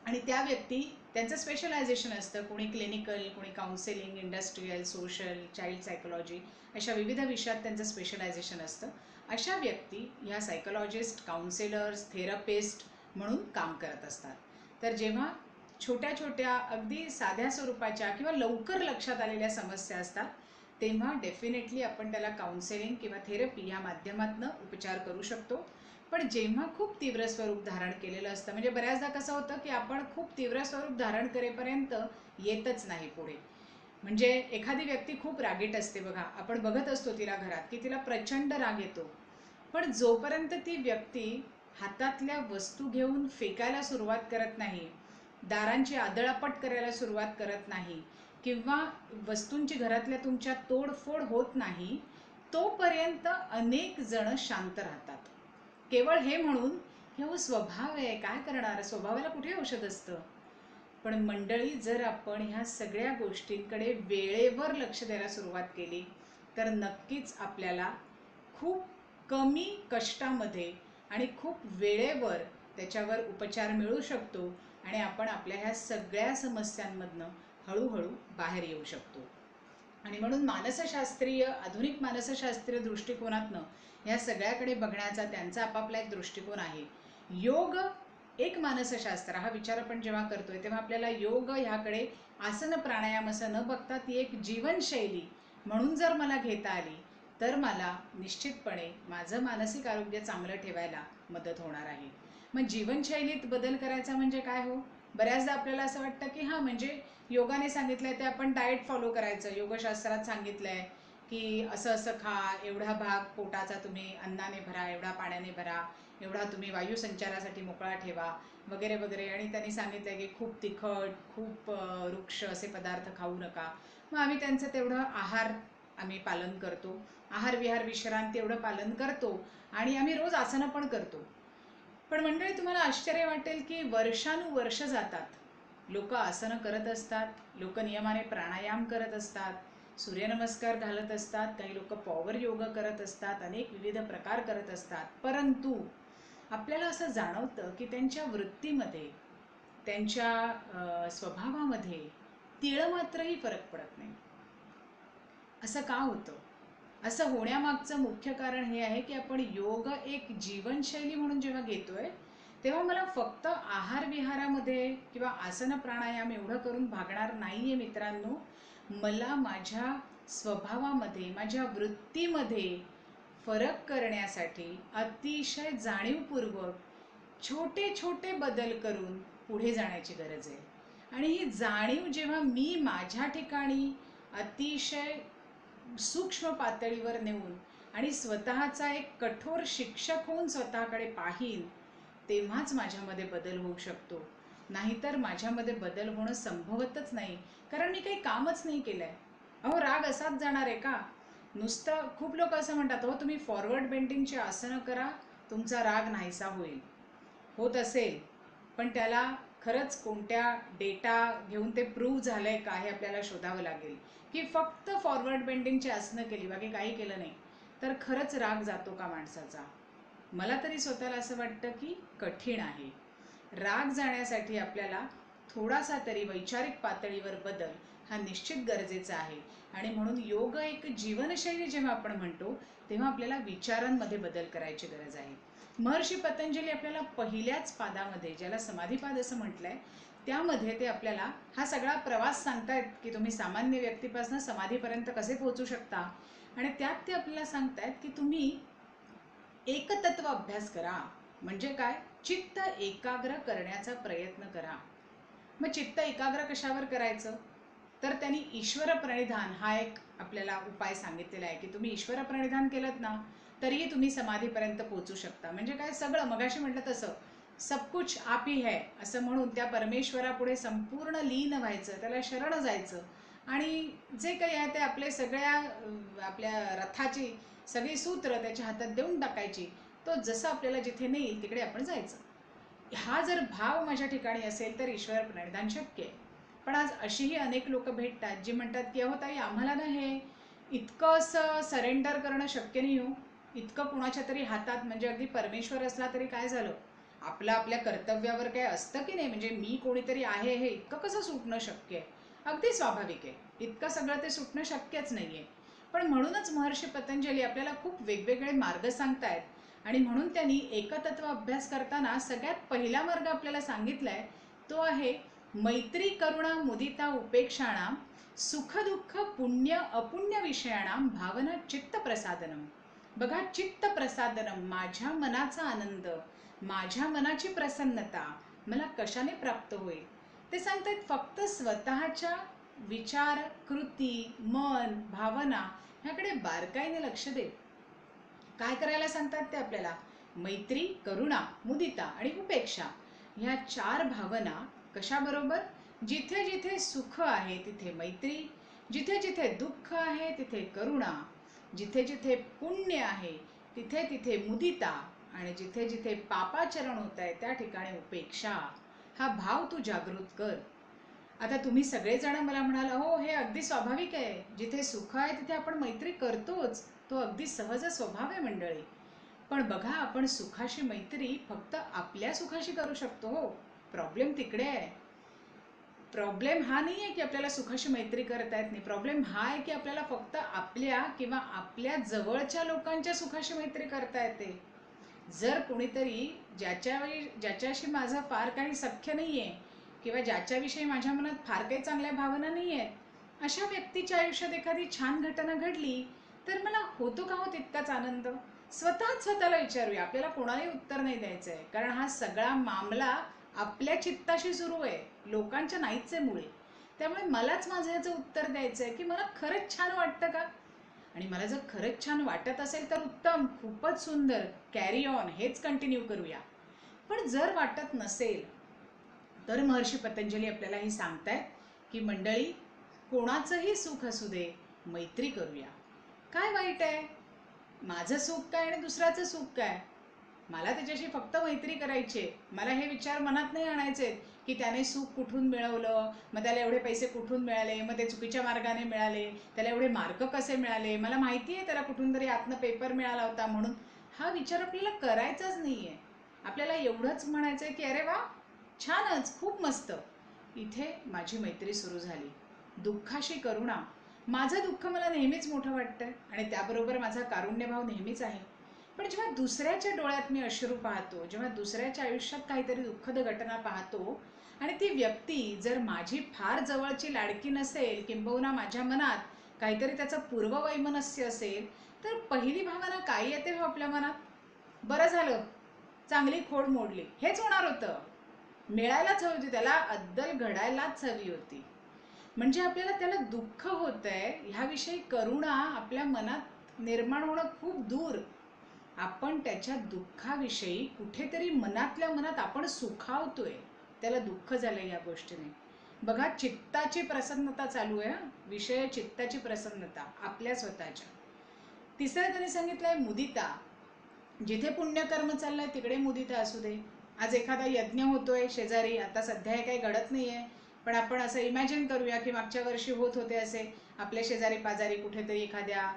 आणि त्या व्यक्ती त्यांचं स्पेशलायझेशन असतं. कोणी क्लिनिकल, कोणी counselling, industrial, social, child psychology अशा विविध विषयात त्यांचं स्पेशलायझेशन असतं. अशा व्यक्ती ह्या सायकोलॉजिस्ट, काउन्सिलर्स, थेरपिस्ट म्हणून काम करत असतात. तर जेव्हा छोट्या छोट्या अगदी साध्या स्वरूपाच्या किंवा लवकर लक्षात आलेल्या समस्या असतात, तेव्हा डेफिनेटली आपण त्याला काउन्सिलिंग किंवा थेरपी या माध्यमातून उपचार करू शकतो. पण जेव्हा खूप तीव्र स्वरूप धारण केलेलं असतं, म्हणजे बऱ्याचदा कसं होतं की आपण खूप तीव्र स्वरूप धारण करेपर्यंत येतच नाही पुढे. म्हणजे एखादी व्यक्ती खूप रागीट असते बघा, आपण बघत असतो तिला घरात की तिला प्रचंड राग येतो, पण जोपर्यंत ती व्यक्ती हातातल्या वस्तू घेऊन फेकायला सुरुवात करत नाही, दारांची आदळापट करायला सुरुवात करत नाही किंवा वस्तूंची घरातल्या तुमच्या तोडफोड होत नाही, तोपर्यंत अनेक जण शांत राहतात. केवळ हे म्हणून की हो स्वभाव आहे, काय करणार, स्वभावाला कुठे औषध असतं. पण मंडळी, जर आपण ह्या सगळ्या गोष्टींकडे वेळेवर लक्ष द्यायला सुरुवात केली तर नक्कीच आपल्याला खूप कमी कष्टामध्ये आणि खूप वेळेवर त्याच्यावर उपचार मिळू शकतो आणि आपण आपल्या ह्या सगळ्या समस्यांमधनं हळूहळू बाहेर येऊ शकतो. आणि म्हणून मानसशास्त्रीय, आधुनिक मानसशास्त्रीय दृष्टिकोनातनं ह्या सगळ्याकडे बघण्याचा त्यांचा आपापला एक दृष्टिकोन आहे. योग एक मानसशास्त्र हा विचार आपण जेव्हा करतोय तेव्हा आपल्याला योग ह्याकडे आसन प्राणायाम असं न बघता ती एक जीवनशैली म्हणून जर मला घेता आली तर मला निश्चितपणे माझं मानसिक आरोग्य चांगलं ठेवायला मदत होणार आहे. मग जीवनशैलीत बदल करायचा म्हणजे काय हो? बऱ्याचदा आपल्याला असं वाटतं की हां, म्हणजे योगाने सांगितलंय ते आपण डाएट फॉलो करायचं. योगशास्त्रात सांगितलंय की असं असं खा, एवढा भाग पोटाचा तुम्ही अन्नाने भरा, एवढा पाण्याने भरा, एवढा तुम्ही वायुसंचारासाठी मोकळा ठेवा, वगैरे वगैरे. आणि त्यांनी सांगितलंय की खूप तिखट, खूप वृक्ष असे पदार्थ खाऊ नका. मग आम्ही त्यांचं तेवढं आम्ही पालन करतो. आहार विहार विश्रांती एवढं पालन करतो आणि आम्ही रोज आसनं पण करतो. पण मंडळी, तुम्हाला आश्चर्य वाटेल की वर्षानुवर्ष जातात, लोक आसनं करत असतात, लोक नियमाने प्राणायाम करत असतात, सूर्यनमस्कार घालत असतात, काही लोक पॉवर योग करत असतात, अनेक विविध प्रकार करत असतात. परंतु आपल्याला असं जाणवतं की त्यांच्या वृत्तीमध्ये, त्यांच्या स्वभावामध्ये तिळमात्रही फरक पडत नाही. असं का होतं? असं होण्यामागचं मुख्य कारण हे आहे की आपण योग एक जीवनशैली म्हणून जेव्हा घेतोय, तेव्हा मला फक्त आहार विहारामध्ये किंवा आसन प्राणायाम एवढं करून भागणार नाहीये मित्रांनो. मला माझ्या स्वभावामध्ये, माझ्या वृत्तीमध्ये फरक करण्यासाठी अतिशय जाणीवपूर्वक छोटे छोटे बदल करून पुढे जाण्याची गरज आहे. आणि ही जाणीव जेव्हा मी माझ्या ठिकाणी अतिशय सूक्ष्म पातळीवर नेऊन आणि स्वतःचा एक कठोर शिक्षक होऊन स्वतःकडे पाहीन, तेव्हाच माझ्यामध्ये बदल होऊ शकतो. नाहीतर माझ्यामध्ये बदल होणं संभवतच नाही, कारण मी काही कामच नाही केलंय. अहो, राग असाच जाणार आहे का? नुसतं खूप लोक असं म्हणतात, हो तुम्ही फॉरवर्ड बेंडिंगची आसनं करा, तुमचा राग नाहीसा होईल. होत असेल, पण त्याला खरंच कोणत्या डेटा घेऊन ते प्रूव्ह झालंय का हे आपल्याला शोधावं लागेल. की फक्त फॉरवर्ड बेंडिंगची आसनं केली, बाकी काही केलं नाही, तर खरंच राग जातो का माणसाचा? मला तरी स्वतःला असं वाटतं की कठीण आहे. राग जाण्यासाठी आपल्याला थोडासा तरी वैचारिक पातळीवर बदल हा निश्चित गरजेचा आहे. आणि म्हणून योग एक जीवनशैली जेव्हा आपण म्हणतो, तेव्हा आपल्याला विचारांमध्ये बदल करायची गरज आहे. महर्षी पतंजली आपल्याला पहिल्याच पादामध्ये, ज्याला समाधीपाद असं म्हटलंय, त्यामध्ये ते आपल्याला हा सगळा प्रवास सांगतायत की तुम्ही सामान्य व्यक्तीपासून समाधीपर्यंत कसे पोहोचू शकता. आणि त्यात ते आपल्याला सांगतायत की तुम्ही एकतत्व अभ्यास करा. म्हणजे काय? चित्त एकाग्र करण्याचा प्रयत्न करा. मग चित्त एकाग्र कशावर करायचं? तर त्यांनी ईश्वर प्रणिधान हा एक आपल्याला उपाय सांगितलेला आहे की तुम्ही ईश्वर प्रणिधान केलं ना, तरीही तुम्ही समाधीपर्यंत पोहोचू शकता. म्हणजे काय? सगळं मगाशी म्हटलं तसं सब कुछ आप ही है असं म्हणून त्या परमेश्वरापुढे संपूर्ण लीन व्हायचं, त्याला शरण जायचं आणि जे काही आहे ते आपले सगळ्या आपल्या रथाची सगळी सूत्र त्याच्या हातात देऊन टाकायची. तो जसं आपल्याला जिथे नेईल तिकडे आपण जायचं. हा जर भाव माझ्या ठिकाणी असेल तर ईश्वर प्रणिधान शक्य आहे. पण आज अशीही अनेक लोक भेटतात जी म्हणतात की अहो ताई, आम्हाला ना हे इतकं असं सरेंडर करणं शक्य नाही हो. इतकं कुणाच्या तरी हातात, म्हणजे अगदी परमेश्वर असला तरी काय झालं, आपलं आपल्या कर्तव्यावर काय असतं की नाही, म्हणजे मी कोणीतरी आहे हे इतकं कसं सुटणं शक्य आहे? अगदी स्वाभाविक आहे, इतकं सगळं ते सुटणं शक्यच नाही आहे. पण म्हणूनच महर्षी पतंजली आपल्याला खूप वेगवेगळे मार्ग सांगतायत. आणि म्हणून त्यांनी एकतत्व अभ्यास करताना सगळ्यात पहिला मार्ग आपल्याला सांगितलाय, तो आहे मैत्री करुणा मुदिता उपेक्षाणाम सुख दुःख पुण्य अपुण्य विषयाणाम भावना चित्त प्रसादनम. बघा, चित्त प्रसादनम, माझ्या मनाचा आनंद, माझ्या मनाची प्रसन्नता मला कशाने प्राप्त होईल? ते सांगतात फक्त स्वतःच्या विचार, कृती, मन, भावना ह्याकडे बारकाईने लक्ष दे. काय करायला सांगतात ते आपल्याला? मैत्री, करुणा, मुदिता आणि उपेक्षा ह्या 4 भावना कशाबरोबर? जिथे जिथे सुख आहे तिथे मैत्री, जिथे जिथे दुःख आहे तिथे करुणा, जिथे जिथे पुण्य आहे तिथे तिथे मुदिता आणि जिथे जिथे पापाचरण होत आहे त्या ठिकाणी उपेक्षा. हा भाव तू जागृत कर. आता तुम्ही सगळेजण मला म्हणाल, हो हे अगदी स्वाभाविक आहे, जिथे सुख आहे तिथे आपण मैत्री करतोच, तो अगदी सहज स्वभाव आहे मंडळी. पण बघा, आपण सुखाशी मैत्री फक्त आपल्या सुखाशी करू शकतो हो. प्रॉब्लेम तिकडे आहे. प्रॉब्लेम हा नाही आहे की आपल्याला सुखाशी मैत्री करता येत नाही. प्रॉब्लेम हा आहे की आपल्याला फक्त आपल्या किंवा आपल्या जवळच्या लोकांच्या सुखाशी मैत्री करता येते. जर कोणीतरी ज्याच्याशी माझं फार काही सख्य नाही आहे किंवा ज्याच्याविषयी माझ्या मनात फार काही चांगल्या भावना नाही आहेत, अशा व्यक्तीच्या आयुष्यात एखादी छान घटना घडली तर मला होतो का हो तितकाच आनंद? स्वतःच स्वतःला विचारूया. आपल्याला कोणालाही उत्तर नाही द्यायचं आहे, कारण हा सगळा मामला आपल्या चित्ताशी सुरू आहे, लोकांच्या नाहीच आहे मुळे. त्यामुळे मलाच माझं ह्याचं उत्तर द्यायचं आहे की मला खरंच छान वाटतं का? आणि मला जर खरंच छान वाटत असेल तर उत्तम, खूपच सुंदर, कॅरी ऑन, हेच कंटिन्यू करूया. पण जर वाटत नसेल तर महर्षी पतंजली आपल्याला हे सांगतायत की मंडळी, कोणाचंही सुख असू दे, मैत्री करूया. काय वाईट आहे? माझं सुख काय आणि दुसऱ्याचं सुख काय? मला त्याच्याशी फक्त मैत्री करायची आहे. मला हे विचार मनात नाही आणायचे की त्याने सुख कुठून मिळवलं, मग त्याला एवढे पैसे कुठून मिळाले, मग ते चुकीच्या मार्गाने मिळाले, त्याला एवढे मार्क कसे मिळाले, मला माहिती आहे त्याला कुठून तरी आतनं पेपर मिळाला होता म्हणून. हा विचार आपल्याला करायचाच नाही आहे. आपल्याला एवढंच म्हणायचं आहे की अरे वा, छानच, खूप मस्त, इथे माझी मैत्री सुरू झाली. दुःखाशी करुणा. माझं दुःख मला नेहमीच मोठं वाटतंय आणि त्याबरोबर माझा कारुण्यभाव नेहमीच आहे. पण जेव्हा दुसऱ्याच्या डोळ्यात मी अश्रू पाहतो, जेव्हा दुसऱ्याच्या आयुष्यात काहीतरी दुःखद घटना पाहतो आणि ती व्यक्ती जर माझी फार जवळची लाडकी नसेल, किंबहुना माझ्या मनात काहीतरी त्याचं पूर्ववैमनस्य असेल, तर पहिली भावना काय येते हो आपल्या मनात? बरं झालं, चांगली खोड मोडली, हेच होणार होतं. मिळायलाच हवी होती त्याला, अद्दल घडायलाच हवी होती. म्हणजे आपल्याला त्याला दुःख होतंय ह्याविषयी करुणा आपल्या मनात निर्माण होणं खूप दूर. आपण त्याच्या दुःखाविषयी कुठेतरी मनातल्या मनात आपण सुखावतोय, त्याला दुःख झालं या गोष्टीने. बघा, चित्ताची प्रसन्नता चालू आहे. विषय चित्ताची प्रसन्नता आपल्या स्वतःच्या. तिसरं त्यांनी सांगितलंय मुदिता. जिथे पुण्यकर्म चाललंय तिकडे मुदिता असू दे. आज एखादा यज्ञ होतोय शेजारी, आता सध्या हे काही घडत नाहीये, पण आपण असं इमॅजिन करूया की मागच्या वर्षी होत होते असे आपल्या शेजारी पाजारी कुठेतरी एखाद्या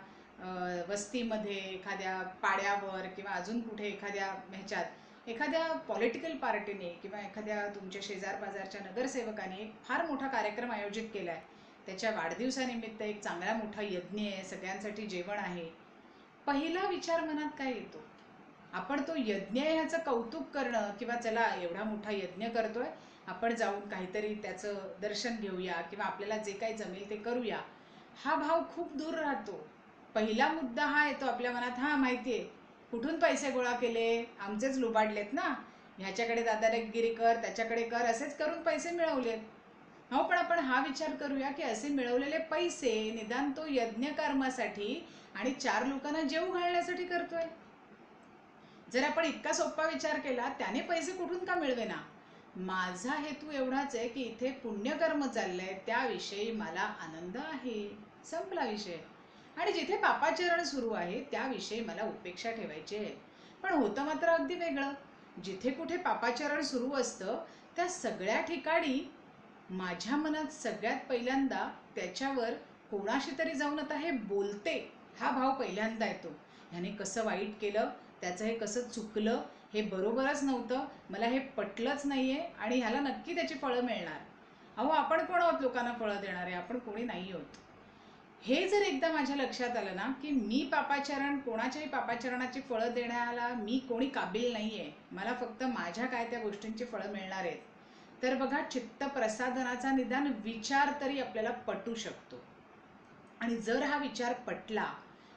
वस्तीमध्ये, एखाद्या पाड्यावर किंवा अजून कुठे एखाद्या ह्याच्यात एखाद्या पॉलिटिकल पार्टीने किंवा एखाद्या तुमच्या शेजार पाजारच्या नगरसेवकाने एक फार मोठा कार्यक्रम आयोजित केला आहे. त्याच्या वाढदिवसानिमित्त एक चांगला मोठा यज्ञ आहे, सगळ्यांसाठी जेवण आहे. पहिला विचार मनात काय येतो? आपण तो यज्ञ ह्याचं कौतुक करणं किंवा चला एवढा मोठा यज्ञ करतोय, आपण जाऊन काहीतरी त्याचं दर्शन घेऊया किंवा आपल्याला जे काही जमेल ते करूया, हा भाव खूप दूर राहतो. पहिला मुद्दा हा येतो आपल्या मनात, हा माहिती आहे कुठून पैसे गोळा केले, आमचेच लुबाडलेत ना, ह्याच्याकडे दादागिरी कर, त्याच्याकडे कर, असेच करून पैसे मिळवलेत. हो, पण आपण हा विचार करूया की असे मिळवलेले पैसे निदान तो यज्ञ कर्मासाठी आणि 4 लोकांना जेवू घालण्यासाठी करतोय. जर आपण इतका सोपा विचार केला, त्याने पैसे कुठून का मिळवेना, माझा हेतू एवढाच आहे की इथे पुण्यकर्म चाललंय, त्याविषयी मला आनंद आहे, संपला विषय. आणि जिथे पापाचरण सुरू आहे त्याविषयी मला उपेक्षा ठेवायची आहे. पण होतं मात्र अगदी वेगळं. जिथे कुठे पापाचरण सुरू असतं त्या सगळ्या ठिकाणी माझ्या मनात सगळ्यात पहिल्यांदा त्याच्यावर कोणाशी तरी जाऊन आता हे बोलते, हा भाव पहिल्यांदा येतो. ह्याने कसं वाईट केलं, त्याचं हे कसं चुकलं, हे बरोबरच नव्हतं, मला हे पटलंच नाहीये आणि ह्याला नक्की त्याची फळं मिळणार. अहो, आपण कोण आहोत लोकांना फळं देणारे? आपण कोणी नाही आहोत. हे जर एकदा माझ्या लक्षात आलं ना की मी पापाचरण, कोणाच्याही पापाचरणाची फळं देण्याला मी कोणी काबिल नाहीये, मला फक्त माझ्या काय त्या गोष्टींची फळं मिळणार आहेत, तर बघा, चित्त प्रसादनाचा निदान विचार तरी आपल्याला पटू शकतो. आणि जर हा विचार पटला,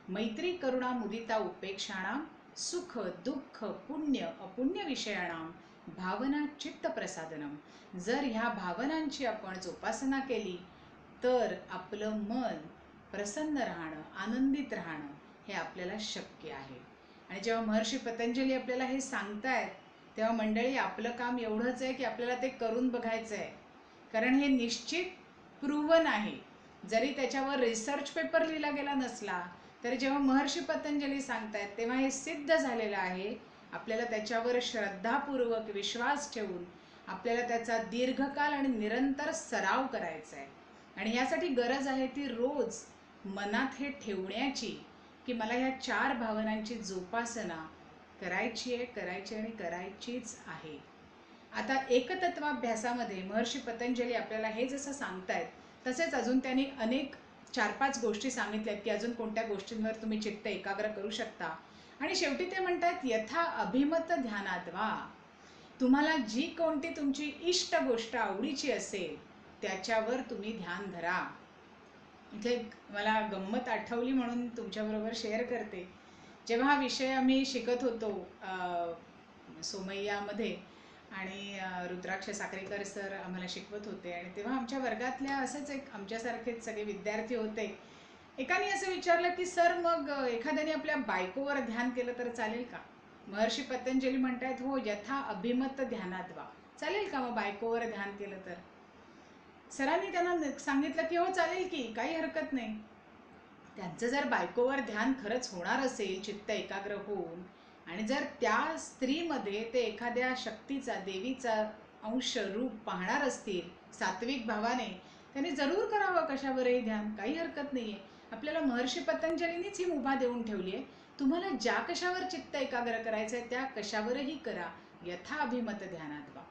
मैत्री करुणा मुदिता उपेक्षाणाम सुख दुःख पुण्य अपुण्य विषयाणाम भावना चित्त प्रसादनम, जर ह्या भावनांची आपण जोपासना केली तर आपलं मन प्रसन्न राहणं, आनंदित राहणं हे आपल्याला शक्य आहे. आणि जेव्हा महर्षी पतंजली आपल्याला हे सांगतायत तेव्हा मंडळी, आपलं काम एवढंच आहे की आपल्याला ते करून बघायचं आहे. कारण हे निश्चित प्रूव्हन आहे. जरी त्याच्यावर रिसर्च पेपर लिहिला गेला नसला तरी जेव्हा महर्षी पतंजली सांगतायत तेव्हा हे सिद्ध झालेलं आहे. आपल्याला त्याच्यावर श्रद्धापूर्वक विश्वास ठेवून आपल्याला त्याचा दीर्घकाल आणि निरंतर सराव करायचा आहे. आणि यासाठी गरज आहे ती रोज मनात हे ठेवण्याची की मला ह्या 4 भावनांची जोपासना करायची आहे, करायची आणि करायचीच आहे. आता एकतत्वाभ्यासामध्ये महर्षी पतंजली आपल्याला हे जसं सांगतायत तसेच अजून त्यांनी अनेक 4-5 गोष्टी सांगितल्यात की अजून कोणत्या गोष्टींवर तुम्ही चित्त एकाग्र करू शकता. आणि शेवटी ते म्हणतात, यथा अभिमत ध्यानात वा, तुम्हाला जी कोणती तुमची इष्ट गोष्ट आवडीची असेल त्याच्यावर तुम्ही ध्यान धरा. इथे एक मला गंमत आठवली म्हणून तुमच्याबरोबर शेअर करते. जेव्हा हा विषय आम्ही शिकत होतो सोमय्यामध्ये आणि रुद्राक्ष साक्रेकर सर आम्हाला शिकवत होते, आणि तेव्हा आमच्या वर्गातल्या असेच एक आमच्यासारखेच सगळे विद्यार्थी होते. एकाने असं विचारलं की सर, मग एखाद्याने आपल्या बायकोवर ध्यान केलं तर चालेल का? महर्षी पतंजली म्हणतायत, हो, यथा अभिमत ध्यानात वा. चालेल का मग बायकोवर ध्यान केलं तर? सरांनी त्यांना सांगितलं की हो चालेल की, काही हरकत नाही. त्यांचं जर बायकोवर ध्यान खरंच होणार असेल, चित्त एकाग्र होऊन, आणि जर त्या स्त्रीमध्ये ते एखाद्या शक्तीचा, देवीचा अंश, रूप पाहणार असतील सात्विक भावाने, त्यांनी जरूर करावं कशावरही ध्यान, काही हरकत नाही आहे. आपल्याला महर्षी पतंजलींनीच ही मुभा देऊन ठेवली आहे, तुम्हाला ज्या कशावर चित्त एकाग्र करायचं आहे त्या कशावरही करा, यथा अभिमत ध्यानात वा.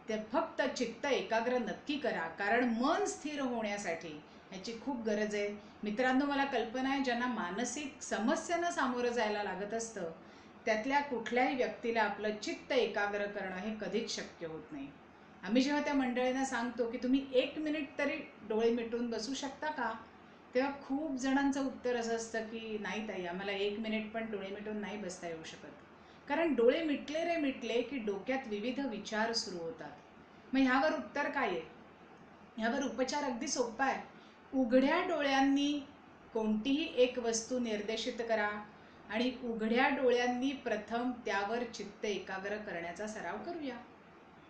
ते फक्त चित्त एकाग्र नक्की करा, कारण मन स्थिर होण्यासाठी ह्याची खूप गरज आहे. मित्रांनो, मला कल्पना आहे ज्यांना मानसिक समस्यांना सामोरं जायला लागत असतं, त्यातल्या कुठल्याही व्यक्तीला आपलं चित्त एकाग्र करणं हे कधीच शक्य होत नाही. आम्ही जेव्हा त्या मंडळींना सांगतो की तुम्ही 1 मिनिट तरी डोळे मिटून बसू शकता का, तेव्हा खूप जणांचं उत्तर असं असतं की नाही ताई, आम्हाला 1 मिनिट पण डोळे मिटून नाही बसता येऊ शकत. कारण डोळे मिटले रे मिटले की डोक्यात विविध विचार सुरू होतात. मग ह्यावर उत्तर काय आहे? ह्यावर उपचार अगदी सोपा आहे. उघड्या डोळ्यांनी कोणतीही एक वस्तू निर्देशित करा आणि उघड्या डोळ्यांनी प्रथम त्यावर चित्त एकाग्र करण्याचा सराव करूया.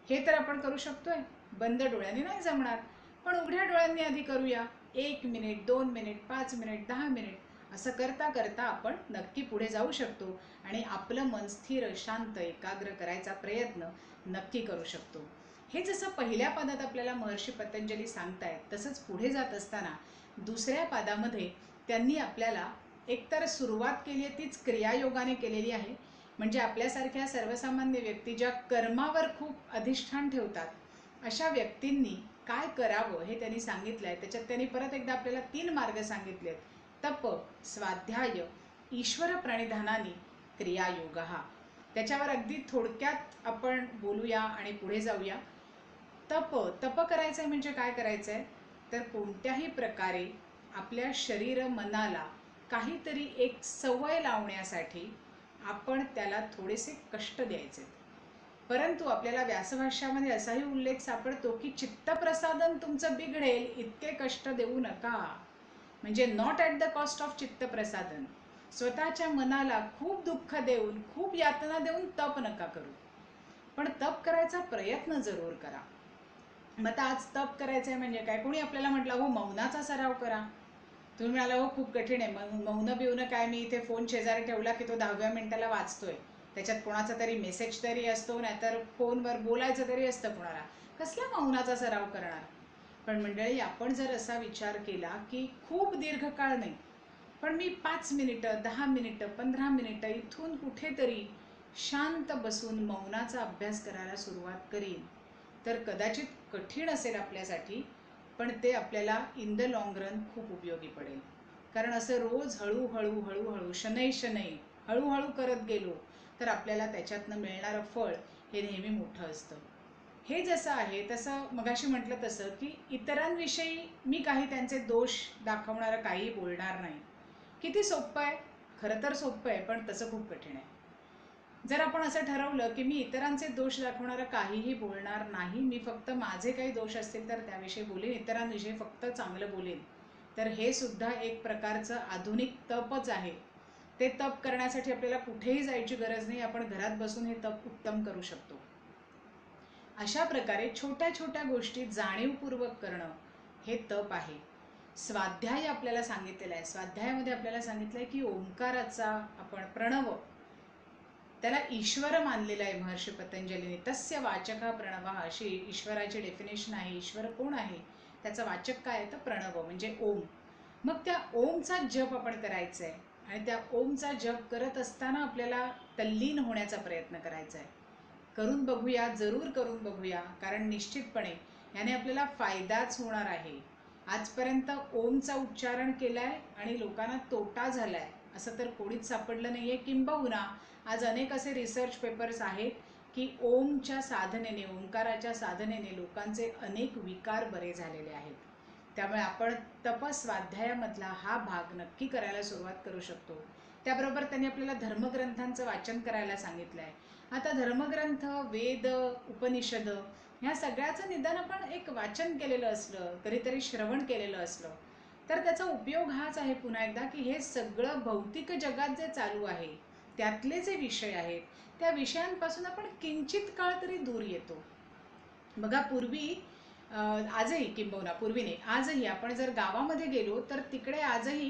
हे तर आपण करू शकतोय, बंद डोळ्यांनी नाही जमणार, पण उघड्या डोळ्यांनी आधी करूया. 1 मिनिट, 2 मिनिट, 5 मिनिट, 10 मिनिट असं करता करता आपण नक्की पुढे जाऊ शकतो आणि आपलं मन स्थिर, शांत, एकाग्र करायचा प्रयत्न नक्की करू शकतो. हे जसं पहिल्या पादात आपल्याला महर्षी पतंजली सांगतायत, तसंच पुढे जात असताना दुसऱ्या पादामध्ये त्यांनी आपल्याला एकतर सुरुवात केली आहे तीच क्रियायोगाने केलेली आहे. म्हणजे आपल्यासारख्या सर्वसामान्य व्यक्ती ज्या कर्मावर खूप अधिष्ठान ठेवतात, अशा व्यक्तींनी काय करावं हे त्यांनी सांगितलं आहे. त्याच्यात त्यांनी परत एकदा आपल्याला 3 मार्ग सांगितले आहेत: तप, स्वाध्याय, ईश्वर प्रणिधानानी क्रियायोग. त्याच्यावर अगदी थोडक्यात आपण बोलूया आणि पुढे जाऊया. तप करायचं आहे म्हणजे काय करायचं आहे, तर कोणत्याही प्रकारे आपल्या शरीर मनाला काहीतरी एक सवय लावण्यासाठी आपण त्याला थोडेसे कष्ट द्यायचे. परंतु आपल्याला व्यासभाष्यामध्ये असाही उल्लेख सापडतो की चित्तप्रसादन तुमचं बिघडेल इतके कष्ट देऊ नका. म्हणजे not at the cost of चित्तप्रसादन. स्वतःच्या मनाला खूप दुःख देऊन, खूप यातना देऊन तप नका करू, पण तप करायचा प्रयत्न जरूर करा. मग आता आज तप करायचं आहे म्हणजे काय? कोणी आपल्याला म्हटलं हो मौनाचा सराव करा, तुम्ही म्हणाला हो खूप कठीण आहे, मौन बिवणं काय, मी इथे फोन शेजारी ठेवला की तो 10व्या मिनिटाला वाचतोय, त्याच्यात कोणाचा तरी मेसेज तरी असतो, नाहीतर फोनवर बोलायचं तरी असतं कोणाला, कसला मौनाचा सराव करणार? पण मंडळी, आपण जर असा विचार केला की खूप दीर्घकाळ नाही, पण मी 5 मिनिटं, 10 मिनिटं, 15 मिनिटं इथून कुठेतरी शांत बसून मौनाचा अभ्यास करायला सुरुवात करीन, तर कदाचित कठीण असेल आपल्यासाठी, पण ते आपल्याला इन द लॉंग रन खूप उपयोगी पडेल. कारण असं रोज हळूहळू हळूहळू शनै शनै हळूहळू करत गेलो तर आपल्याला त्याच्यातनं मिळणारं फळ हे नेहमी मोठं असतं. हे जसं आहे तसं मगाशी म्हटलं तसं की इतरांविषयी मी काही त्यांचे दोष दाखवणारं काही बोलणार नाही. किती सोपं आहे, खरं तर सोपं आहे, पण तसं खूप कठीण आहे. जर आपण असं ठरवलं की मी इतरांचे दोष दाखवणारं काहीही बोलणार नाही, मी फक्त माझे काही दोष असतील तर त्याविषयी बोलेन, इतरांविषयी फक्त चांगलं बोलेन, तर हे सुद्धा एक प्रकारचं आधुनिक तपच आहे. ते तप करण्यासाठी आपल्याला कुठेही जायची गरज नाही, आपण घरात बसून हे तप उत्तम करू शकतो. अशा प्रकारे छोट्या छोट्या गोष्टी जाणीवपूर्वक करणं हे तप आहे. स्वाध्याय आपल्याला सांगितलेला आहे. स्वाध्यायामध्ये आपल्याला सांगितलं आहे की ओंकाराचा आपण प्रणव, त्याला ईश्वर मानलेला आहे महर्षी पतंजलीने. तस्य वाचक प्रणव, अशी ईश्वराची डेफिनेशन आहे. ईश्वर कोण आहे, त्याचा वाचक काय आहे तर प्रणव म्हणजे ओम. मग त्या ओमचा जप आपण करायचा आहे आणि त्या ओमचा जप करत असताना आपल्याला तल्लीन होण्याचा प्रयत्न करायचा आहे. करून बघूया, जरूर करून बघूया, कारण निश्चितपणे याने आपल्याला फायदाच होणार आहे. आजपर्यंत ओमचा उच्चारण केलाय आणि लोकांना तोटा झालाय असं तर कोणीच सापडलं नाहीये. किंबहुना आज अनेक असे रिसर्च पेपर्स आहेत की ओमच्या साधनेने, ओंकाराच्या साधनेने लोकांचे अनेक विकार बरे झालेले आहेत. त्यामुळे आपण तपस्वाध्यायामधला हा भाग नक्की करायला सुरुवात करू शकतो. त्याबरोबर त्यांनी आपल्याला धर्मग्रंथांचं वाचन करायला सांगितलं आहे. आता धर्मग्रंथ, वेद, उपनिषद ह्या सगळ्याचं निदान आपण एक वाचन केलेलं असलं, कधीतरी श्रवण केलेलं असलं, तर त्याचा उपयोग हाच आहे पुन्हा एकदा की हे सगळं भौतिक जगात जे चालू आहे त्यातले जे विषय आहेत त्या विषयांपासून आपण किंचित काळ तरी दूर येतो. बघा पूर्वी आजही, किंबहुना पूर्वी नाही आजही, आपण जर गावामध्ये गेलो तर तिकडे आजही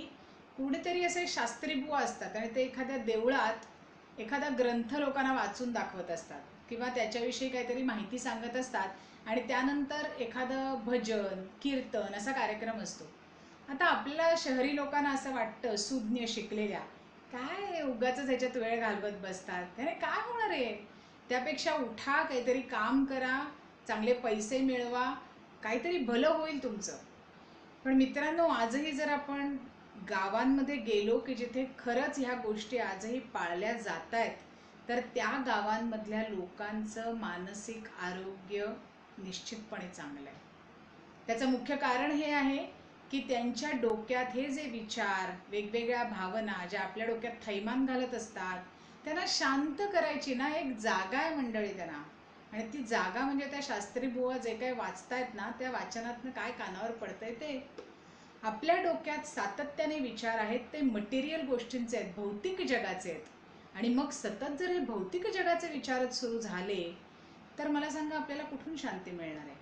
कुणीतरी असे शास्त्री बुवा असतात आणि ते एखाद्या देवळात एखादा ग्रंथ लोकांना वाचून दाखवत असतात किंवा त्याच्याविषयी काहीतरी माहिती सांगत असतात आणि त्यानंतर एखादं भजन, कीर्तन असा कार्यक्रम असतो. आता आपल्याला शहरी लोकांना असं वाटतं, सुज्ञ शिकलेल्या, काय उगाचच ह्याच्यात वेळ घालवत बसतात, त्याने काय होणार आहे, त्यापेक्षा उठा, काहीतरी काम करा, चांगले पैसे मिळवा, काहीतरी भलं होईल तुमचं. पण मित्रांनो, आजही जर आपण गावांमध्ये गेलो की जिथे खरंच ह्या गोष्टी आजही पाळल्या जात आहेत, तर त्या गावांमधल्या लोकांचं मानसिक आरोग्य निश्चितपणे चांगलं आहे. त्याचं मुख्य कारण हे आहे की त्यांच्या डोक्यात हे जे विचार, वेगवेगळ्या भावना ज्या आपल्या डोक्यात थैमान घालत असतात, त्यांना शांत करायची ना एक जागा आहे मंडळी त्यांना. आणि ती जागा म्हणजे त्या शास्त्री बुवा जे काही वाचतायत ना, त्या वाचनातनं काय कानावर पडतंय ते आपल्या डोक्यात सातत्याने विचार आहेत, ते मटेरियल गोष्टींचे आहेत, भौतिक जगाचे आहेत. आणि मग सतत जर हे भौतिक जगाचे विचारच सुरू झाले तर मला सांगा आपल्याला कुठून शांती मिळणार आहे.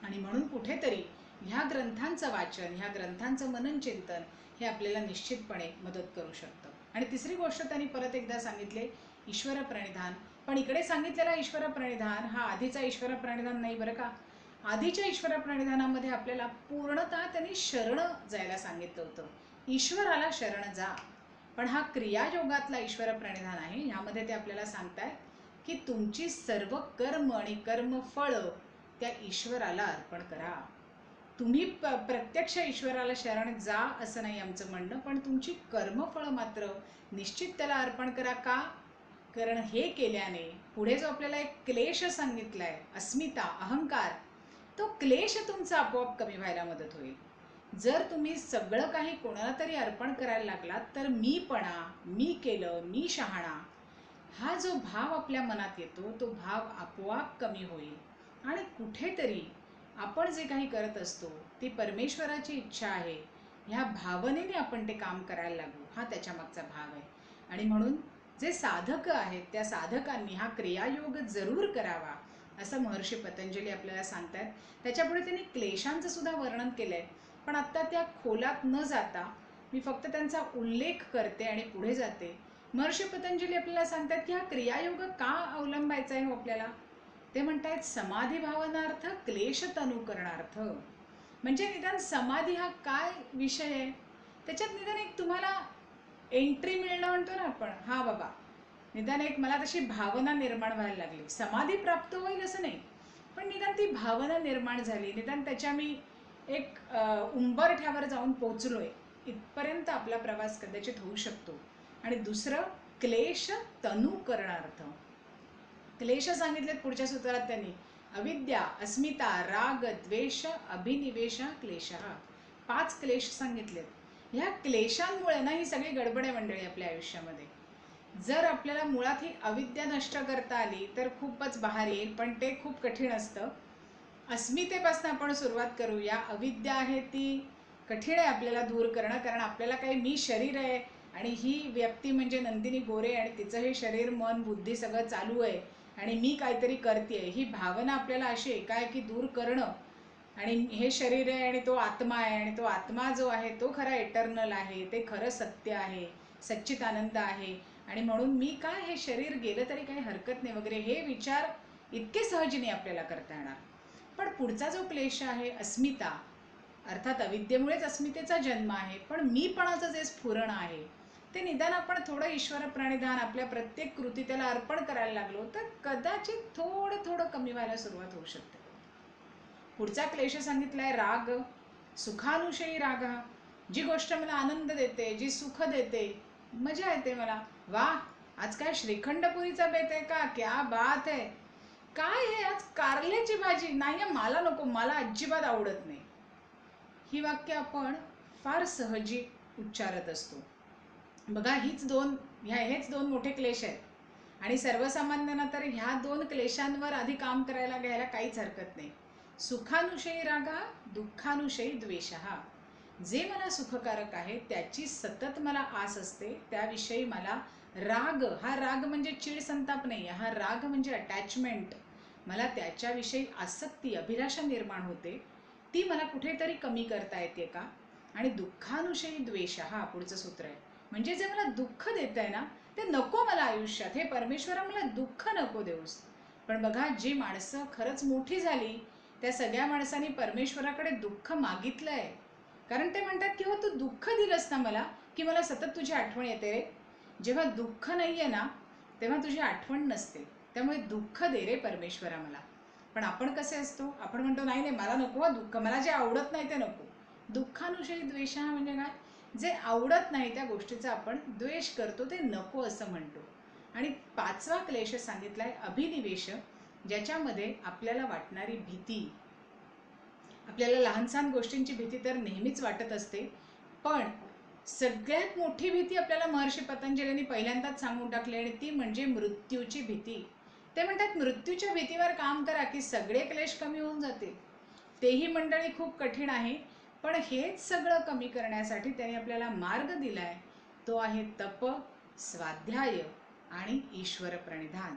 आणि म्हणून कुठेतरी ह्या ग्रंथांचं वाचन, ह्या ग्रंथांचं मनन चिंतन हे आपल्याला निश्चितपणे मदत करू शकतं. आणि तिसरी गोष्ट त्यांनी परत एकदा सांगितले, ईश्वर प्रणिधान. पण इकडे सांगितलेला ईश्वर प्रणिधान हा आधीचा ईश्वर प्रणिधान नाही बरं का. आधीच्या ईश्वर प्रणिधानामध्ये आपल्याला पूर्णतः त्यांनी शरण जायला सांगितलं होतं, ईश्वराला शरण जा. पण हा क्रियायोगातला ईश्वर प्रणिधान आहे. ह्यामध्ये ते आपल्याला सांगतायत की तुमची सर्व कर्म आणि कर्मफळ त्या ईश्वराला अर्पण करा. तुम्ही प्रत्यक्ष ईश्वराला शरण जा असं नाही आमचं म्हणणं, पण तुमची कर्मफळ मात्र निश्चित त्याला अर्पण करा. का? कारण हे केल्याने पुढे जो आपल्याला एक क्लेश सांगितलाय, अस्मिता, अहंकार, तो क्लेश तुमचा आपोआप कमी व्हायला मदत होईल. जर तुम्ही सगळं काही कोणाला तरी अर्पण करायला लागलात तर मीपणा, मी केलं, मी शहाणा, हा जो भाव आपल्या मनात येतो तो भाव आपोआप कमी होईल. आणि कुठेतरी आपण जे काही करत असतो ती परमेश्वराची इच्छा आहे ह्या भावनेने आपण ते काम करायला लागू, हा त्याच्या मागचा भाव आहे. आणि म्हणून जे साधक आहेत त्या साधकांनी हा क्रियायोग जरूर करावा असं महर्षी पतंजली आपल्याला सांगतात. त्याच्यापुढे त्यांनी क्लेशांचं सुद्धा वर्णन केलंय, पण आत्ता त्या खोलात न जाता मी फक्त त्यांचा उल्लेख करते आणि पुढे जाते. महर्षी पतंजली आपल्याला सांगतात की हा क्रियायोग का अवलंबायचा आहे हो आपल्याला. ते म्हणतायत समाधी भावनार्थ क्लेश तनुकरणार्थ. म्हणजे निदान समाधी हा काय विषय आहे, त्याच्यात निदान एक तुम्हाला एंट्री मिळणं म्हणतो ना आपण, हा बाबा निदान एक मला तशी भावना निर्माण व्हायला लागली. समाधी प्राप्त होईल असं नाही, पण निदान ती भावना निर्माण झाली, निदान त्याच्या मी एक उंबरठ्यावर जाऊन पोचलोय, इथपर्यंत आपला प्रवास कदाचित होऊ शकतो. आणि दुसरं क्लेश तनुकरणार्थ. क्लेश सांगितलेत पुढच्या सूत्रात त्यांनी, अविद्या, अस्मिता, राग, द्वेष, अभिनिवेश, क्लेश. 5 क्लेश सांगितलेत. ह्या क्लेशांमुळे ना ही सगळी गडबड आहे मंडळी आपल्या आयुष्यामध्ये. जर आपल्याला मुळात ही अविद्या नष्ट करता आली तर खूपच बाहेर येईल, पण ते खूप कठीण असतं. अस्मितेपासून आपण सुरुवात करूया. अविद्या आहे ती कठीण आहे आपल्याला दूर करणं, कारण आपल्याला काही मी शरीर आहे आणि ही व्यक्ती म्हणजे नंदिनी गोरे आणि तिचं हे शरीर, मन, बुद्धी सगळं चालू आहे आणि मी काहीतरी करते, ही भावना आपल्याला अशी एकाएकी दूर करणं. आणि हे शरीर आहे आणि तो आत्मा आहे आणि तो आत्मा जो आहे तो खरा एटर्नल आहे, ते खरं सत्य आहे, सच्चित आनंद आहे आणि म्हणून मी काय, हे शरीर गेलं तरी काही हरकत नाही वगैरे, हे विचार इतके सहजने आपल्याला करता येणार. पण पुढचा जो क्लेश आहे अस्मिता, अर्थात अविद्येमुळेच अस्मितेचा जन्म आहे, पण मीपणाचं जे स्फुरण आहे ते निदान आपण थोडं ईश्वर प्रणिधान आपल्या प्रत्येक कृती त्याला अर्पण करायला लागलो तर कदाचित थोडं थोडं कमी व्हायला सुरुवात होऊ शकते. पुढचा क्लेश सांगितलाय राग, सुखानुषयी राग. जी गोष्ट मला आनंद देते, जी सुख देते, मजा येते मला, वा आज काय श्रीखंडपुरीचा बेत आहे का, क्या बात आहे, काय आहे आज कारल्याची भाजी, नाही मला नको, मला अजिबात आवडत नाही. ही वाक्य आपण फार सहजी उच्चारत असतो. बघा हेच दोन मोठे क्लेश आहेत आणि सर्वसामान्यांना तर ह्या दोन क्लेशांवर आधी काम करायला घ्यायला काहीच हरकत नाही. सुखानुशयी रागा, दुःखानुशयी द्वेषः. जे मला सुखकारक आहे त्याची सतत मला आस असते, त्याविषयी मला राग, हा राग म्हणजे चीड संताप नाही, हा राग म्हणजे अटॅचमेंट, मला त्याच्याविषयी आसक्ती अभिलाषा निर्माण होते, ती मला कुठेतरी कमी करता येते का. आणि दुःखानुशयी द्वेष, हा पुढचं सूत्र आहे, म्हणजे जे मला दुःख देत आहे ना ते नको मला आयुष्यात, हे परमेश्वरा मला दुःख नको देऊस. पण बघा जी माणसं खरंच मोठी झाली त्या सगळ्या माणसांनी परमेश्वराकडे दुःख मागितलं आहे, कारण ते म्हणतात की हो तू दुःख दिलंस ना मला की मला सतत तुझी आठवण येते रे. जेव्हा दुःख नाही आहे ना तेव्हा तुझी आठवण नसते, त्यामुळे दुःख दे रे परमेश्वरा मला. पण आपण कसे असतो, आपण म्हणतो नाही नाही मला नको दुःख, मला जे आवडत नाही ते नको. दुःखानुशयी द्वेष हा म्हणजे काय, जे आवडत नाही त्या गोष्टीचा आपण द्वेष करतो, ते नको असं म्हणतो. आणि 5वा क्लेश सांगितलाय अभिनिवेश, ज्याच्यामध्ये आपल्याला वाटणारी भीती, आपल्याला लहान सहान गोष्टींची भीती तर नेहमीच वाटत असते, पण सगळ्यात मोठी भीती आपल्याला महर्षी पतंजलींनी पहिल्यांदाच सांगून टाकली आणि ती म्हणजे मृत्यूची भीती. ते म्हणतात मृत्यूच्या भीतीवर काम करा की सगळे क्लेश कमी होऊन जातील. तेही मंडळी खूप कठीण आहे, पण हेच सगळं कमी करण्यासाठी त्यांनी आपल्याला मार्ग दिलाय, तो आहे तप, स्वाध्याय आणि ईश्वर प्रणिधान.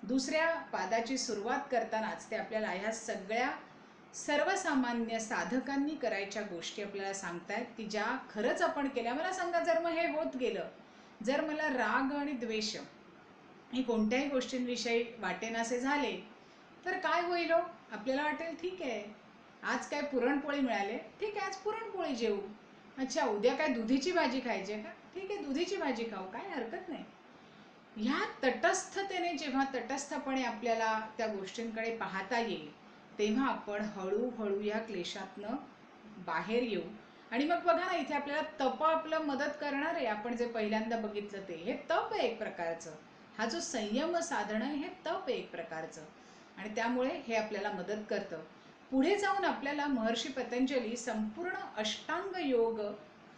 दुसऱ्या पादाची सुरुवात करतानाच ते आपल्याला ह्या सगळ्या सर्वसामान्य साधकांनी करायच्या गोष्टी आपल्याला सांगतायत की ज्या खरंच आपण केल्या. मला सांगा, जर मग हे होत गेलं, जर मला राग आणि द्वेष हे कोणत्याही गोष्टींविषयी वाटेनासे झाले तर काय होईल हो. आपल्याला वाटेल ठीक आहे आज काय पुरणपोळी मिळाले, ठीक आहे आज पुरणपोळी जेवू. अच्छा उद्या काय दुधीची भाजी खायची आहे का, ठीक आहे दुधीची भाजी खाऊ, काय हरकत नाही. ह्या तटस्थतेने जेव्हा तटस्थपणे आपल्याला त्या गोष्टींकडे पाहता येईल तेव्हा आपण हळूहळू या क्लेशातनं बाहेर येऊ. आणि मग बघा ना इथे आपल्याला तप आपलं मदत करणार आहे. आपण जे पहिल्यांदा बघितलं ते हे तप आहे एक प्रकारचं, हा जो संयम साधन आहे हे तप आहे एक प्रकारचं, आणि त्यामुळे हे आपल्याला मदत करतं. पुढे जाऊन आपल्याला महर्षी पतंजली संपूर्ण अष्टांग योग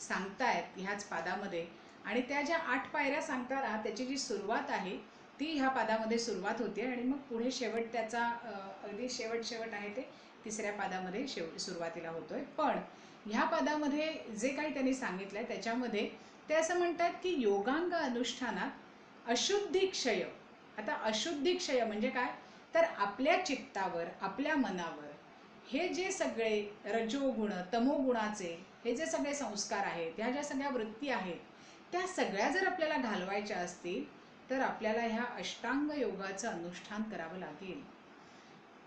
सांगतायत ह्याच पादामध्ये, आणि त्या ज्या 8 पायऱ्या सांगताना त्याची जी सुरुवात आहे ती ह्या पादामध्ये सुरुवात होते आणि मग पुढे शेवट त्याचा अगदी शेवट आहे ते 3ऱ्या पादामध्ये सुरुवातीला होतोय. पण ह्या पादामध्ये जे काही त्यांनी सांगितलंय त्याच्यामध्ये ते असं म्हणतात की योगांग अनुष्ठानात अशुद्धी क्षय. आता अशुद्धी क्षय म्हणजे काय, तर आपल्या चित्तावर आपल्या मनावर हे जे सगळे रजोगुण तमोगुणाचे हे जे सगळे संस्कार आहेत, ह्या ज्या सगळ्या वृत्ती आहेत, त्या सगळ्या जर आपल्याला घालवायच्या असतील तर आपल्याला ह्या अष्टांग योगाचं अनुष्ठान करावं लागेल.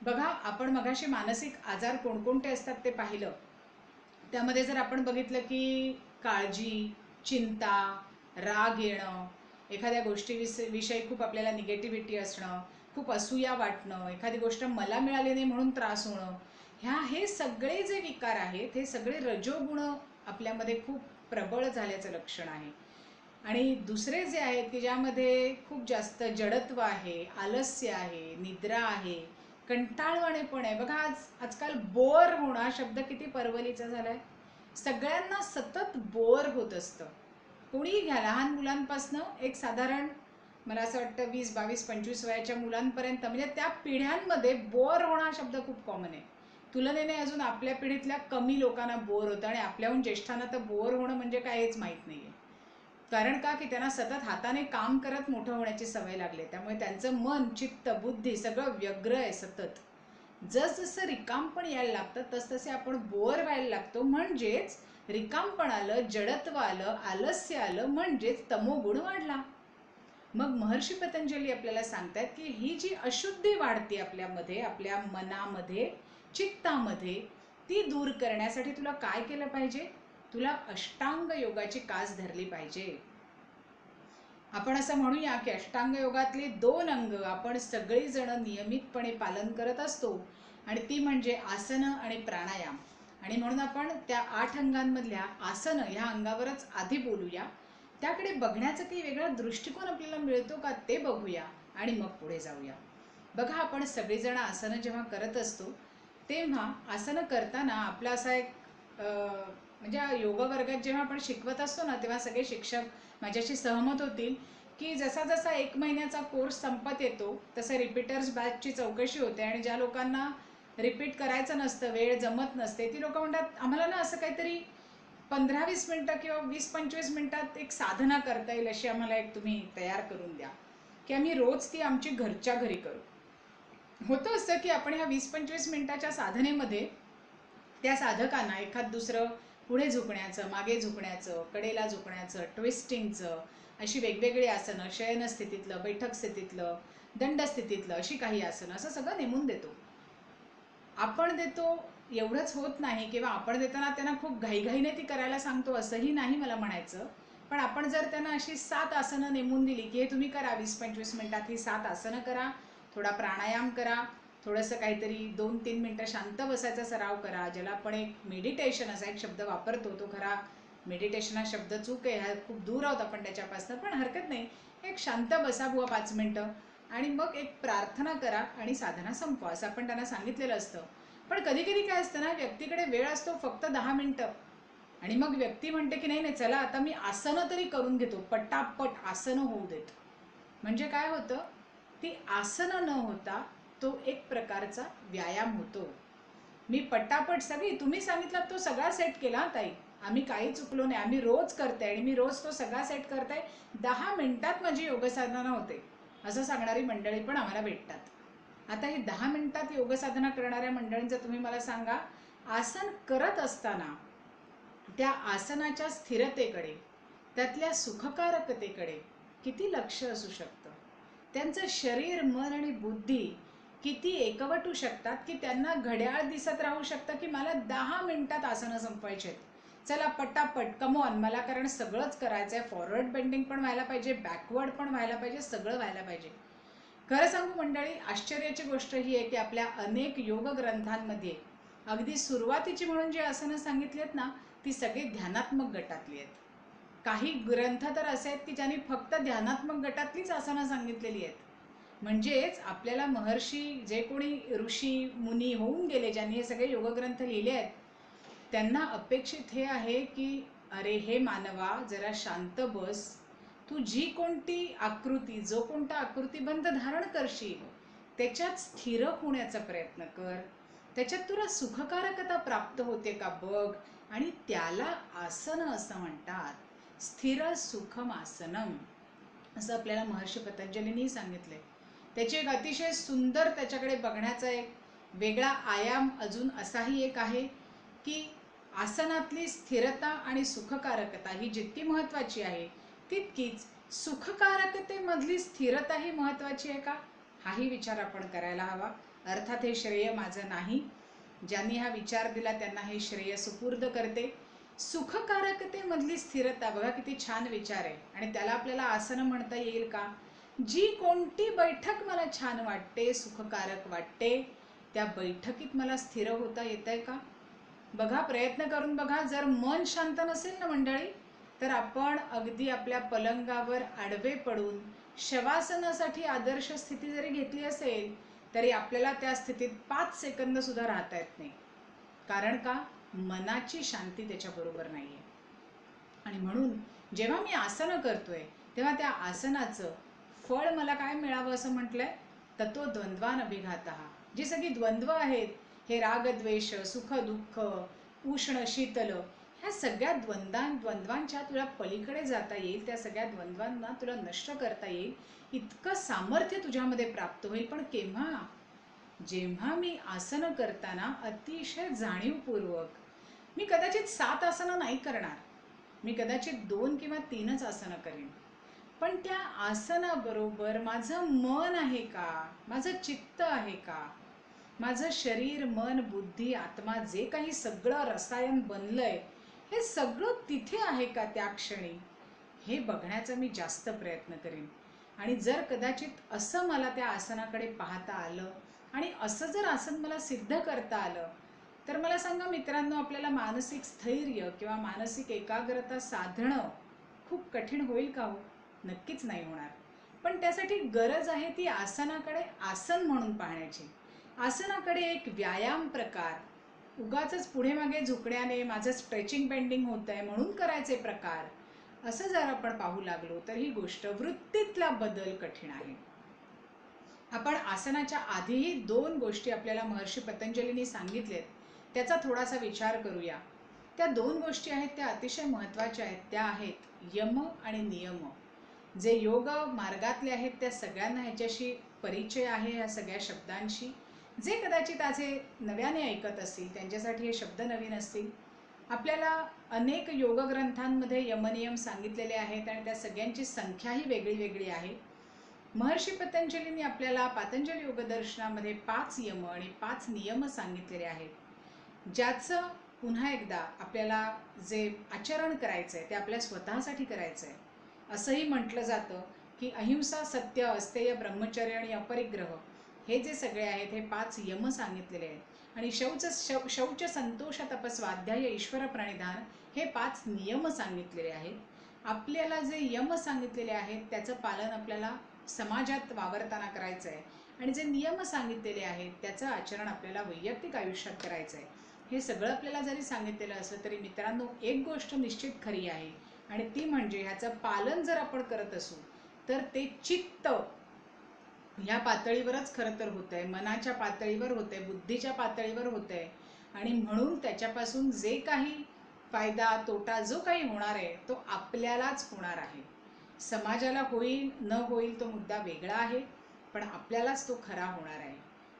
बघा आपण मगाशी मानसिक आजार कोणकोणते असतात ते पाहिलं, त्यामध्ये जर आपण बघितलं की काळजी, चिंता, राग येणं, एखाद्या गोष्टीविषयी खूप आपल्याला निगेटिव्हिटी असणं, खूप असूया वाटणं, एखादी गोष्ट मला मिळाली नाही म्हणून त्रास होणं, हे सगळे जे विकार आहेत हे सगळे रजोगुण आपल्यामध्ये खूप प्रबळ झाल्याचं लक्षण आहे. आणि दुसरे जे आहेत की ज्यामध्ये खूप जास्त जडत्व आहे, आलस्य आहे, निद्रा आहे, कंटाळवाणेपण आहे. बघा आजकाल बोर होणं हा शब्द किती परवलीचा झालाय. सगळ्यांना सतत बोर होत असतं. कोणीही घ्या, लहान मुलांपासनं एक साधारण मला असं वाटतं 20, 22, 25 वयाच्या मुलांपर्यंत, म्हणजे त्या पिढ्यांमध्ये बोर होणं हा शब्द खूप कॉमन आहे. तुलनेने अजून आपल्या पिढीतल्या कमी लोकांना बोर होतं, आणि आपल्याहून ज्येष्ठांना तर बोर होणं म्हणजे काय हेच माहीत नाही आहे. कारण का की त्यांना सतत हाताने काम करत मोठं होण्याची सवय लागली, त्यामुळे त्यांचं मन, चित्त, बुद्धी सगळं व्यग्र आहे सतत. जसजसं रिकामपण यायला लागतं तसतसे आपण बोर व्हायला लागतो, म्हणजेच रिकामपण आलं, जडत्व आलं, आलस्य आलं, म्हणजेच तमोगुण वाढला. मग महर्षी पतंजली आपल्याला सांगतात की ही जी अशुद्धी वाढते आपल्यामध्ये, आपल्या मनामध्ये, चित्तामध्ये, ती दूर करण्यासाठी तुला काय केलं पाहिजे, तुला अष्टांग योगाची कास धरली पाहिजे. आपण असं म्हणूया की अष्टांग योगातली 2 अंग आपण सगळेजण नियमितपणे पालन करत असतो, आणि ती म्हणजे आसन आणि प्राणायाम. आणि म्हणून आपण त्या 8 अंगांमधल्या आसन ह्या अंगावरच आधी बोलूया, त्याकडे बघण्याचा काही वेगळा दृष्टिकोन आपल्याला मिळतो का ते बघूया आणि मग पुढे जाऊया. बघा आपण सगळेजण आसनं जेव्हा करत असतो तेव्हा आसनं करताना आपला असा एक म्हणजे योग वर्गात जेव्हा आपण शिकवत असतो ना, तेव्हा सगळे शिक्षक माझ्याशी सहमत होतील की जसा जसा 1 महिन्याचा कोर्स संपत येतो तसं रिपीटर्स बॅचची चौकशी होते, आणि ज्या लोकांना रिपीट करायचं नसतं, वेळ जमत नसते, ती लोकं म्हणतात आम्हाला ना असं काहीतरी 15-20 मिनटं किंवा 20-25 मिनटात एक साधना करता येईल अशी आम्हाला एक तुम्ही तयार करून द्या, की आम्ही रोज ती आमची घरच्या घरी करू. होतं असं की आपण ह्या 20-25 मिनटाच्या साधनेमध्ये त्या साधकांना एखाद दुसरं पुढे झुकण्याचं, मागे झुकण्याचं, कडेला झुकण्याचं, ट्विस्टिंगचं, अशी वेगवेगळी आसनं, शयन स्थितीतलं, बैठक स्थितीतलं, दंड स्थितीतलं, अशी काही आसनं, असं सगळं नेमून देतो. आपण देतो एवढंच होत नाही, किंवा आपण देताना त्यांना खूप घाईघाईने ती करायला सांगतो असंही नाही मला म्हणायचं. पण आपण जर त्यांना अशी 7 आसनं नेमून दिली की हे तुम्ही करा 20-25 मिनटात, ही 7 आसनं करा, थोडा प्राणायाम करा, थोडंसं काहीतरी 2-3 मिनटं शांत बसायचा सराव करा, ज्याला आपण एक मेडिटेशन असा एक शब्द वापरतो, तो खरा मेडिटेशन हा शब्द चूक आहे, हा खूप दूर आहोत आपण त्याच्यापासून, पण हरकत नाही, एक शांत बसा बुवा 5 मिनटं, आणि मग एक प्रार्थना करा आणि साधना संपवा, असं आपण त्यांना सांगितलेलं असतं. पण कधी कधी काय असतं ना, व्यक्तीकडे वेळ असतो फक्त 10 मिनटं, आणि मग व्यक्ती म्हणते की नाही नाही चला आता मी आसनं तरी करून घेतो, पटापट आसनं होऊ देत. म्हणजे काय होतं, ती आसनं न होता तो एक प्रकारचा व्यायाम होतो. मी पटापट सगळी तुम्ही सांगितलं तो सगळा सेट केला ताई, आम्ही काही चुकलो नाही, आम्ही रोज करते आणि मी रोज तो सगळा सेट करते, 10 मिनिटात माझी योगसाधना होते, असं सांगणारी मंडळी पण आम्हाला भेटतात. आता ही 10 मिनिटात योगसाधना करणाऱ्या मंडळींचं तुम्ही मला सांगा, आसन करत असताना त्या आसनाच्या स्थिरतेकडे, त्यातल्या सुखकारकतेकडे किती लक्ष असू शकतं. त्यांचं शरीर, मन आणि बुद्धी किती एकवटू शकतात की त्यांना घड्याळ दिसत राहू शकतं की मला 10 मिनिटात आसनं संपवायची आहेत, चला पटापट कमॉन मला, कारण सगळंच करायचं आहे, फॉरवर्ड बेंडिंग पण व्हायला पाहिजे, बॅकवर्ड पण व्हायला पाहिजे, सगळं व्हायला पाहिजे. खरं सांगू मंडळी, आश्चर्याची गोष्ट ही आहे की आपल्या अनेक योग ग्रंथांमध्ये अगदी सुरुवातीची म्हणून जी आसनं सांगितली आहेत ना, ती सगळी ध्यानात्मक गटातली आहेत. काही ग्रंथ तर असे आहेत की ज्यांनी फक्त ध्यानात्मक गटातलीच आसनं सांगितलेली आहेत. म्हणजेच आपल्याला महर्षी, जे कोणी ऋषी मुनी होऊन गेले, ज्यांनी हे सगळे योगग्रंथ लिहिले आहेत, त्यांना अपेक्षित हे आहे की अरे हे मानवा जरा शांत बस, तू जी कोणती आकृती, जो कोणता आकृतीबंध धारण करशील त्याच्यात स्थिर होण्याचा प्रयत्न कर, त्याच्यात तुला सुखकारकता प्राप्त होते का बघ, आणि त्याला आसन असं म्हणतात, स्थिर सुखम आसनम, असं आपल्याला महर्षी पतंजलींनी सांगितलंय. त्याची एक अतिशय सुंदर त्याच्याकडे बघण्याचा एक वेगळा आयाम अजून असाही एक आहे की आसनातली स्थिरता आणि सुखकारकता ही जितकी महत्त्वाची आहे तितकीच सुखकारकतेमधली स्थिरता ही महत्त्वाची आहे का, हाही विचार आपण करायला हवा. अर्थात हे श्रेय माझं नाही, ज्यांनी हा विचार दिला त्यांना हे श्रेय सुपूर्द करते. सुखकारकतेमधली स्थिरता बघा किती छान विचार आहे, आणि त्याला आपल्याला आसन म्हणता येईल का, जी कोणती बैठक मला छान वाटते, सुखकारक वाटते, त्या बैठकीत मला स्थिर होता येतंय का. बघा, प्रयत्न करून बघा, जर मन शांत नसेल ना मंडळी, तर आपण अगदी आपल्या पलंगावर आडवे पडून शवासनासाठी आदर्श स्थिती जरी घेतली असेल तरी आपल्याला त्या स्थितीत 5 सेकंद सुद्धा राहता येत नाही. कारण का, मनाची शांती त्याच्याबरोबर नाही आहे. आणि म्हणून जेव्हा मी आसनं करतोय तेव्हा त्या आसनाचं फळ मला काय मिळावं असं म्हटलंय, तत्व द्वंद्वान अभिघातः, जी सगळी द्वंद्व आहेत, हे रागद्वेष, सुख दुःख, उष्ण शीतल, ह्या सगळ्या द्वंद्वांच्या तुला पलीकडे जाता येईल, त्या सगळ्या द्वंद्वांना तुला नष्ट करता येईल, इतकं सामर्थ्य तुझ्यामध्ये प्राप्त होईल. पण केव्हा, जेव्हा मी आसनं करताना अतिशय जाणीवपूर्वक, मी कदाचित 7 आसनं नाही करणार, मी कदाचित 2 किंवा 3च आसनं करेन, पण त्या आसनाबरोबर माझं मन आहे का, माझं चित्त आहे का, माझं शरीर, मन, बुद्धी, आत्मा, जे काही सगळं रसायन बनलंय, हे सगळं तिथे आहे का त्या क्षणी, हे बघण्याचा मी जास्त प्रयत्न करेन. आणि जर कदाचित असं मला त्या आसनाकडे पाहता आलं आणि असं जर आसन मला सिद्ध करता आलं, तर मला सांगा मित्रांनो, आपल्याला मानसिक स्थैर्य किंवा मानसिक एकाग्रता साधणं खूप कठीण होईल का हो? नक्कीच नाही होणार. पण त्यासाठी गरज आहे ती आसनाकडे आसन म्हणून पाहण्याची, आसनाकडे एक व्यायाम प्रकार उगाचच पुढे मागे झुकण्याने माझं स्ट्रेचिंग पेंडिंग होत आहे म्हणून करायचे प्रकार, असं जर आपण पाहू लागलो तर ही गोष्ट वृत्तीतला बदल कठीण आहे. आपण आसनाच्या आधीही 2 गोष्टी आपल्याला महर्षी पतंजलींनी सांगितलेत, त्याचा थोडासा विचार करूया. त्या 2 गोष्टी आहेत त्या अतिशय महत्त्वाच्या आहेत. त्या आहेत यम आणि नियम. जे योग मार्गातले आहेत त्या सगळ्यांना ह्याच्याशी परिचय आहे, या सगळ्या शब्दांशी. जे कदाचित आज हे नव्याने ऐकत असतील त्यांच्यासाठी हे शब्द नवीन असतील. आपल्याला अनेक योग ग्रंथांमध्ये यमनियम सांगितलेले आहेत आणि त्या सगळ्यांची संख्याही वेगळी वेगळी आहे. महर्षी पतंजलींनी आपल्याला पातंजली योगदर्शनामध्ये 5 यम आणि 5 नियम सांगितलेले आहेत, ज्याचं पुन्हा एकदा आपल्याला जे आचरण करायचं आहे ते आपल्या स्वतःसाठी करायचं आहे. असंही म्हटलं जातं की अहिंसा, सत्य, अस्तेय, ब्रह्मचर्य आणि अपरिग्रह हे जे सगळे आहेत हे 5 यम सांगितलेले आहेत. आणि शौच, संतोष, तपस्वाध्याय, ईश्वर प्रणिधान हे 5 नियम सांगितलेले आहेत. आपल्याला जे यम सांगितलेले आहेत त्याचं पालन आपल्याला समाजात वावरताना करायचं आहे आणि जे नियम सांगितलेले आहेत त्याचं आचरण आपल्याला वैयक्तिक आयुष्यात करायचं आहे. हे सगळं आपल्याला जरी सांगितलेलं असलं तरी मित्रांनो, एक गोष्ट निश्चित खरी आहे आणि ती म्हणजे ह्याचं पालन जर आपण करत असू तर ते चित्त ह्या पातळीवरच खरं तर होतं आहे, मनाच्या पातळीवर होतं आहे, बुद्धीच्या पातळीवर होतं आहे. आणि म्हणून त्याच्यापासून जे काही फायदा तोटा जो काही होणार आहे तो आपल्यालाच होणार आहे. समाजाला होईल न होईल तो मुद्दा वेगळा आहे, पण आपल्यालाच तो खरा होणार आहे.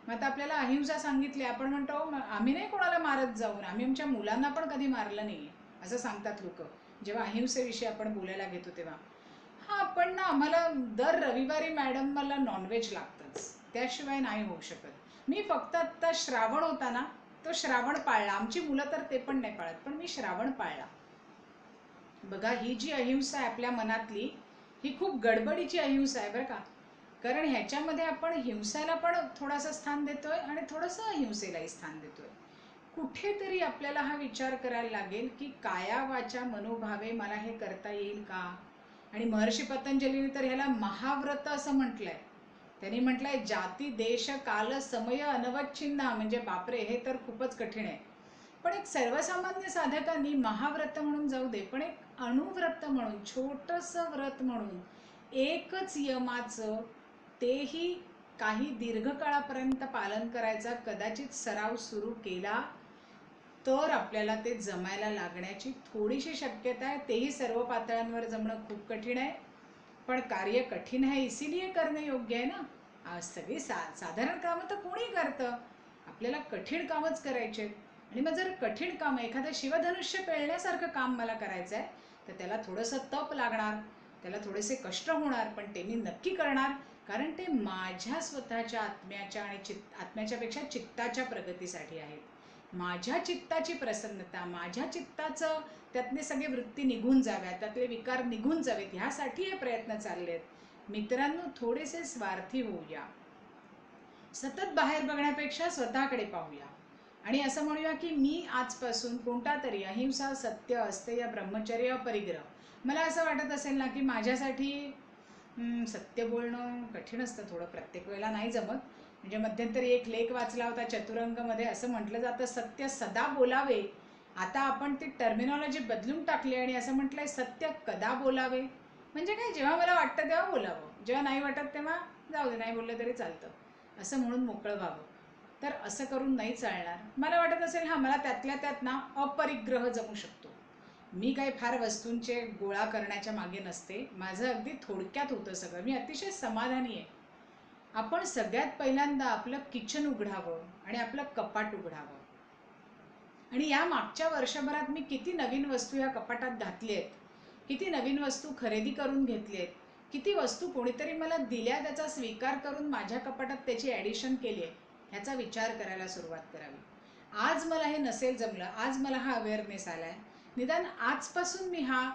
मग आता आपल्याला अहिंसा सांगितली, आपण म्हणतो आम्ही नाही कोणाला मारत जाऊन, आम्ही आमच्या मुलांना पण कधी मारलं नाही असं सांगतात लोक जेव्हा अहिंसेविषयी आपण बोलायला घेतो तेव्हा. हां, पण ना आम्हाला दर रविवारी मॅडम मला नॉनव्हेज लागतंच, त्याशिवाय नाही होऊ शकत. मी फक्त आत्ता श्रावण होता ना तो श्रावण पाळला, आमची मुलं तर ते पण नाही पाळत, पण मी श्रावण पाळला. बघा, ही जी अहिंसा आहे आपल्या मनातली ही खूप गडबडीची अहिंसा आहे बरं का. कारण ह्याच्यामध्ये आपण हिंसाला पण थोडासा स्थान देतोय आणि थोडंसं अहिंसेलाही स्थान देतोय. कुठेतरी आपल्याला हा विचार करायला लागेल की काया वाचा मनोभावे मला हे करता येईल का. आणि महर्षी पतंजलीने तर ह्याला महाव्रत असं म्हटलंय. त्यांनी म्हटलंय जाती देश काल समय अनवच्छिन्न, म्हणजे बापरे, हे तर खूपच कठीण आहे. पण एक सर्वसामान्य साधकांनी महाव्रत म्हणून जाऊ दे, पण एक अणुव्रत म्हणून, छोटंसं व्रत म्हणून एकच यमाचं, तेही काही दीर्घकाळापर्यंत पालन करायचा कदाचित सराव सुरू केला तर आपल्याला ते जमायला लागण्याची थोडीशी शक्यता आहे. तेही सर्व पातळ्यांवर जमणं खूप कठीण आहे, पण कार्य कठीण आहे इसीलिए करणे योग्य आहे ना. सगळी साधारण कामं तर कोणी करतं, आपल्याला कठीण कामच करायचे आहेत. आणि मग जर कठीण काम, एखादं शिवधनुष्य पेळण्यासारखं काम मला करायचं आहे तर त्याला थोडंसं तप लागणार, त्याला थोडेसे कष्ट होणार, पण ते मी नक्की करणार, कारण ते माझ्या स्वतःच्या आत्म्याच्या आणि आत्म्याच्यापेक्षा चित्ताच्या प्रगतीसाठी आहेत. माझ्या चित्ताची प्रसन्नता, माझ्या चित्ताचं त्यातले सगळे वृत्ती निघून जाव्यात, त्यातले विकार निघून जावेत, ह्यासाठी हे प्रयत्न चालले आहेत. मित्रांनो, थोडेसे स्वार्थी होऊया, सतत बाहेर बघण्यापेक्षा स्वतःकडे पाहूया आणि असं म्हणूया की मी आजपासून कोणता तरी अहिंसा, सत्य, अस्तेय, ब्रह्मचर्य, अपरिग्रह. मला असं वाटत असेल ना की माझ्यासाठी सत्य बोलणं कठीण असतं थोडं, प्रत्येक वेळेला नाही जमत. म्हणजे मध्यंतरी एक लेख वाचला होता चतुरंगमध्ये, असं म्हटलं जातं सत्य सदा बोलावे. आता आपण ती टर्मिनॉलॉजी बदलून टाकली आणि असं म्हटलंय सत्य कदा बोलावे. म्हणजे काय, जेव्हा मला वाटतं तेव्हा बोलावं, जेव्हा नाही वाटत तेव्हा जाऊ दे, नाही बोललं तरी चालतं असं म्हणून मोकळं व्हावं. तर असं करून नाही चालणार. मला वाटत असेल हां, मला त्यातल्या त्यात ना अपरिग्रह जमू शकतो, मी काही फार वस्तूंचे गोळा करण्याच्या मागे नसते, माझं अगदी थोडक्यात होतं सगळं, मी अतिशय समाधानी आहे. आपण सगळ्यात पहिल्यांदा आपलं किचन उघडावं आणि आपलं कपाट उघडावं. आणि या मागच्या वर्षभरात मी किती नवीन वस्तू या कपाटात घातली आहेत, किती नवीन वस्तू खरेदी करून घेतली आहेत, किती वस्तू कोणीतरी मला दिल्या त्याचा स्वीकार करून माझ्या कपाटात त्याची ॲडिशन केली आहे, ह्याचा विचार करायला सुरुवात करावी. आज मला हे नसेल जमलं, आज मला हा अवेअरनेस आला आहे, निदान आजपासून मी हा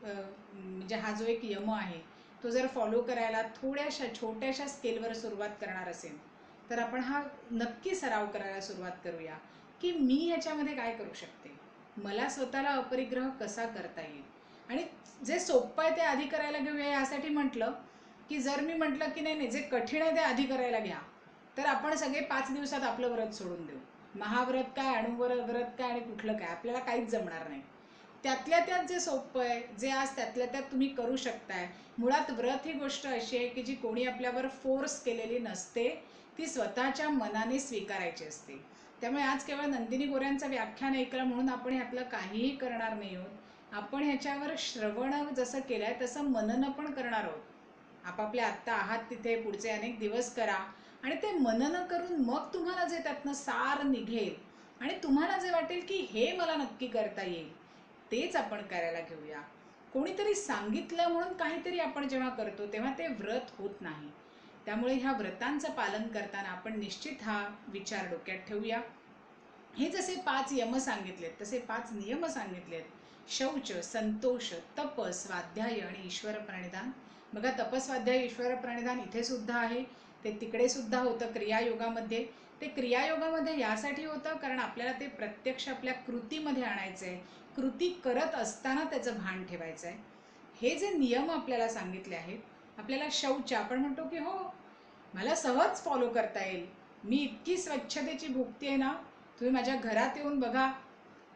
म्हणजे हा जो एक यम आहे तो जर फॉलो करायला थोड्याशा छोट्याशा स्केलवर सुरुवात करणार असेल तर आपण हा नक्की सराव करायला सुरुवात करूया की मी ह्याच्यामध्ये काय करू शकते, मला स्वतःला अपरिग्रह कसा करता येईल. आणि जे सोपं आहे ते आधी करायला घेऊया. यासाठी म्हटलं की जर मी म्हटलं की नाही नाही, जे कठीण आहे ते आधी करायला घ्या, तर आपण सगळे 5 दिवसात आपलं व्रत सोडून देऊ. महाव्रत काय, अणुव्रत काय आणि कुठलं काय, आपल्याला काहीच जमणार नाही. त्यातल्या त्यात जे सोपं आहे, जे आज त्यातल्या त्यात तुम्ही करू शकताय. मुळात व्रत ही गोष्ट अशी आहे की जी कोणी आपल्यावर फोर्स केलेली नसते, ती स्वतःच्या मनाने स्वीकारायची असते. त्यामुळे आज केवळ नंदिनी गोऱ्यांचं व्याख्यान ऐकलं म्हणून आपण ह्यातलं काहीही करणार नाही आहोत. आपण ह्याच्यावर श्रवण जसं केलंय तसं मनन पण करणार आहोत. आपापल्या आत्ता आहात तिथे पुढचे अनेक दिवस करा आणि ते मनन करून मग तुम्हाला जे त्यातनं सार निघेल आणि तुम्हाला जे वाटेल की हे मला नक्की करता येईल तेच आपण करायला घेऊया. कोणीतरी सांगितलं म्हणून काहीतरी आपण जेव्हा करतो तेव्हा ते व्रत होत नाही. त्यामुळे ह्या व्रतांचं पालन करताना आपण निश्चित हा विचार डोक्यात ठेवूया. हे जसे 5 यम सांगितलेत तसे 5 नियम सांगितलेत. शौच, संतोष, तप, स्वाध्याय आणि ईश्वर प्रणिधान. बघा, तपस्वाध्याय ईश्वर प्रणिधान इथे सुद्धा आहे, ते तिकडे सुद्धा होतं क्रियायोगामध्ये. ते क्रियायोगामध्ये यासाठी होतं कारण आपल्याला ते प्रत्यक्ष आपल्या कृतीमध्ये आणायचं आहे, कृती करत असताना त्याचं भान ठेवायचं आहे. हे जे नियम आपल्याला सांगितले आहेत, आपल्याला शौच आपण म्हणतो की हो मला सहज फॉलो करता येईल, मी इतकी स्वच्छतेची भुकती आहे ना, तुम्ही माझ्या घरात येऊन बघा,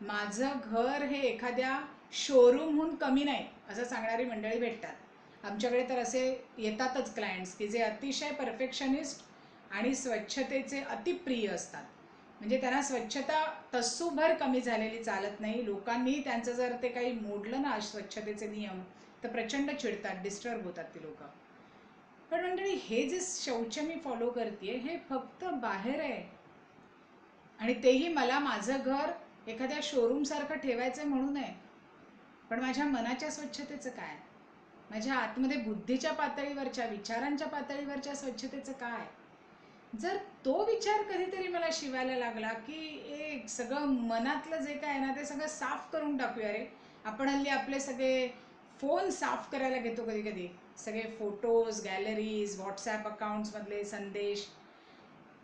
माझं घर हे एखाद्या शोरूमहून कमी नाही असं सांगणारी मंडळी भेटतात. आमच्याकडे तर असे येतातच क्लायंट्स की जे अतिशय परफेक्शनिस्ट आणि स्वच्छतेचे अतिप्रिय असतात. म्हणजे त्यांना स्वच्छता तसूभर कमी झालेली चालत नाही. लोकांनी त्यांचं जर ते काही मोडलं ना स्वच्छतेचे नियम तर प्रचंड चिडतात, डिस्टर्ब होतात ती लोक. पण मंडळी, हे जे शौच मी फॉलो करते हे फक्त बाहेर आहे आणि तेही मला माझं घर एखाद्या शोरूम सारखं ठेवायचं म्हणून आहे. पण माझ्या मनाच्या स्वच्छतेचं काय, माझ्या आतमध्ये बुद्धीच्या पातळीवरच्या विचारांच्या पातळीवरच्या स्वच्छतेचं काय. जर तो विचार कधीतरी मला शिवायला लागला की एक सगळं मनातलं जे काय ना ते सगळं साफ करून टाकूया रे. आपण हल्ली आपले सगळे फोन साफ करायला घेतो कधी कधी, सगळे फोटोज, गॅलरीज, व्हॉट्सॲप अकाउंट्समधले संदेश.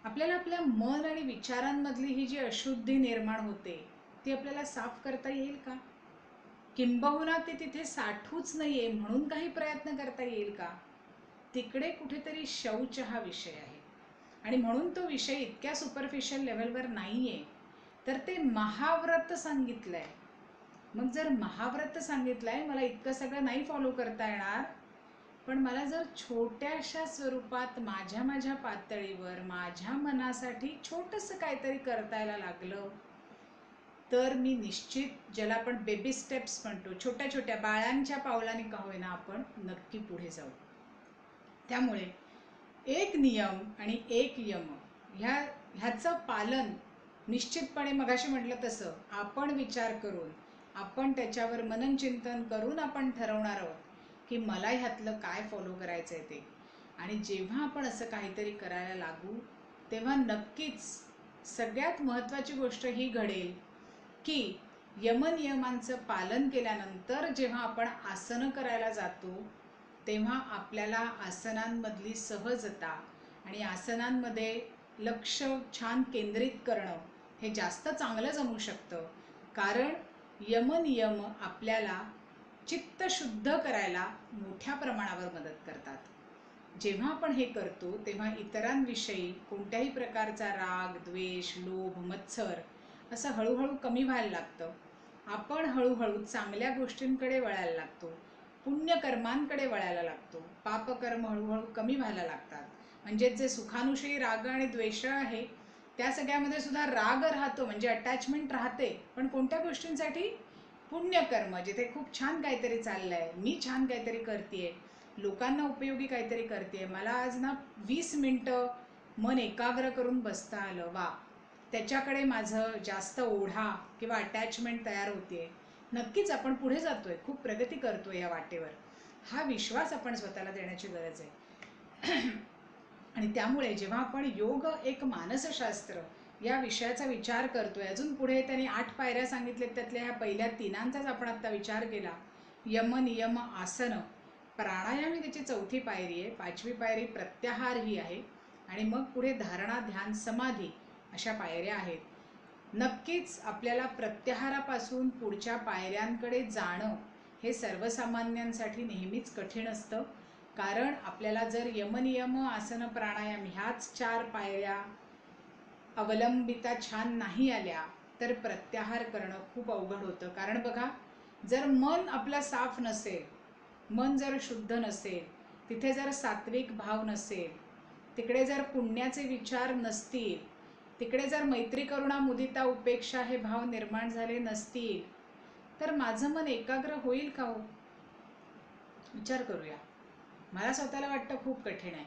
आपल्याला आपल्या मन आणि विचारांमधली ही जी अशुद्धी निर्माण होते ती आपल्याला साफ करता येईल का? किंबहुना ते तिथे साठूच नाहीये म्हणून काही प्रयत्न करता येईल का? तिकडे कुठेतरी शौच हा विषय आहे आणि म्हणून तो विषय इतक्या सुपरफिशियल लेवलवर नाहीये. तर ते महाव्रत सांगितलंय. मग जर महाव्रत सांगितलंय, मला इतकं सगळं नाही फॉलो करता येणार, पण मला जर छोट्याशा स्वरूपात माझ्या पातळीवर माझ्या मनासाठी छोटंसं काहीतरी करता यायला लागलं तर मी निश्चित, ज्याला आपण बेबी स्टेप्स म्हणतो, छोट्या छोट्या बाळांच्या पावलांनी का होईना आपण नक्की पुढे जाऊ. त्यामुळे एक नियम आणि एक यम ह्याचं पालन निश्चितपणे मगाशी म्हटलं तसं आपण विचार करून, आपण त्याच्यावर मनन चिंतन करून आपण ठरवणार आहोत की मला ह्यातलं काय फॉलो करायचं आहे ते. आणि जेव्हा आपण असं काहीतरी करायला लागू तेव्हा नक्कीच सगळ्यात महत्त्वाची गोष्ट ही घडेल की यमनियमांचं पालन केल्यानंतर जेव्हा आपण आसनं करायला जातो तेव्हा आपल्याला आसनांमधली सहजता आणि आसनांमध्ये लक्ष छान केंद्रित करणं हे जास्त चांगलं जमू शकतं. कारण यमनियम आपल्याला चित्त शुद्ध करायला मोठ्या प्रमाणावर मदत करतात. जेव्हा आपण हे करतो तेव्हा इतरांविषयी कोणत्याही प्रकारचा राग, द्वेष, लोभ, मत्सर असं हळूहळू कमी व्हायला लागतं. आपण हळूहळू चांगल्या गोष्टींकडे वळायला लागतो, पुण्यकर्मांकडे वळायला लागतो, पापकर्म हळूहळू कमी व्हायला लागतात. म्हणजे जे सुखानुषयी राग आणि द्वेष आहे त्या सगळ्यामध्ये सुद्धा राग राहतो, म्हणजे अटॅचमेंट राहते. पण कोणत्या गोष्टींसाठी? पुण्यकर्म, जिथे खूप छान काहीतरी चाललंय, मी छान काहीतरी करतेय, लोकांना उपयोगी काहीतरी करतेय, मला आज ना 20 मिनटं मन एकाग्र करून बसता आलं, वा, त्याच्याकडे माझं जास्त ओढा किंवा अटॅचमेंट तयार होते. नक्कीच आपण पुढे जातोय, खूप प्रगती करतोय या वाटेवर, हा विश्वास आपण स्वतःला देण्याची गरज आहे. आणि त्यामुळे जेव्हा आपण योग एक मानसशास्त्र या विषयाचा विचार करतोय, अजून पुढे त्यांनी 8 पायऱ्या सांगितल्यात, त्यातल्या ह्या पहिल्या 3 आपण आता विचार केला. यम, नियम, आसन, प्राणायाम ही त्याची 4थी पायरी आहे. 5वी पायरी प्रत्याहार ही आहे आणि मग पुढे धारणा, ध्यान, समाधी अशा पायऱ्या आहेत. नक्कीच आपल्याला प्रत्याहारापासून पुढच्या पायऱ्यांकडे जाणं हे सर्वसामान्यांसाठी नेहमीच कठीण असतं. कारण आपल्याला जर यमनियम, आसन, प्राणायाम ह्याच 4 पायऱ्या अवलंबिता छान नाही आल्या तर प्रत्याहार करणं खूप अवघड होतं. कारण बघा, जर मन आपलं साफ नसेल, मन जर शुद्ध नसेल, तिथे जर सात्विक भाव नसेल, तिकडे जर पुण्याचे विचार नसतील, तिकडे जर मैत्री करुणा मुदिता उपेक्षा हे भाव निर्माण झाले नसतील, तर माझं मन एकाग्र होईल का हो? विचार करूया. मला स्वतःला वाटतं खूप कठीण आहे.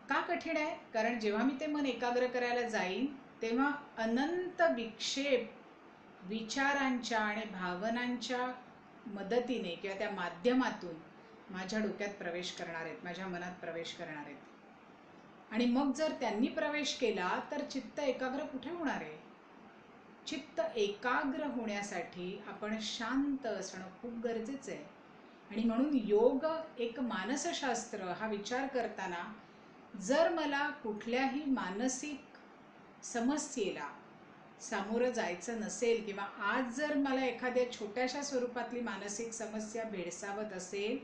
का कठीण आहे? कारण जेव्हा मी ते मन एकाग्र करायला जाईन तेव्हा अनंत विक्षेप विचारांच्या आणि भावनांच्या मदतीने किंवा त्या माध्यमातून माझ्या डोक्यात प्रवेश करणार आहेत, माझ्या मनात प्रवेश करणार आहेत. आणि मग जर त्यांनी प्रवेश केला तर चित्त एकाग्र कुठे होणार आहे? चित्त एकाग्र होण्यासाठी आपण शांत असणं खूप गरजेचं आहे. आणि म्हणून योग एक मानसशास्त्र हा विचार करताना जर मला कुठल्याही मानसिक समस्येला सामोरं जायचं नसेल किंवा आज जर मला एखाद्या छोट्याशा स्वरूपातली मानसिक समस्या भेडसावत असेल,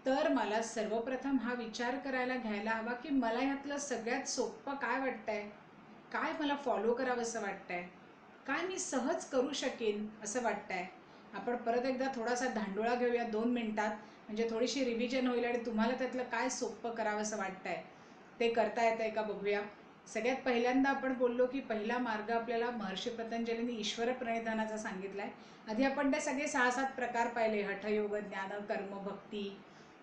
तर मला सर्वप्रथम हा विचार करायला घ्यायला हवा की मला ह्यातलं सगळ्यात सोपं काय वाटतंय, काय मला फॉलो करावं असं वाटतंय, काय मी सहज करू शकेन असं वाटतंय. आपण परत एकदा थोडासा धांडोळा घेऊया 2 मिनिटात, म्हणजे थोडीशी रिव्हिजन होईल आणि तुम्हाला त्यातलं काय सोपं करावं असं वाटतंय ते करता येतंय का बघूया. सगळ्यात पहिल्यांदा आपण बोललो की पहिला मार्ग आपल्याला महर्षी पतंजलींनी ईश्वर प्रणिधानाचा सांगितलाय. आधी आपण ते सगळे 6-7 प्रकार पाहिले, हठयोग, ज्ञान, कर्म, भक्ती,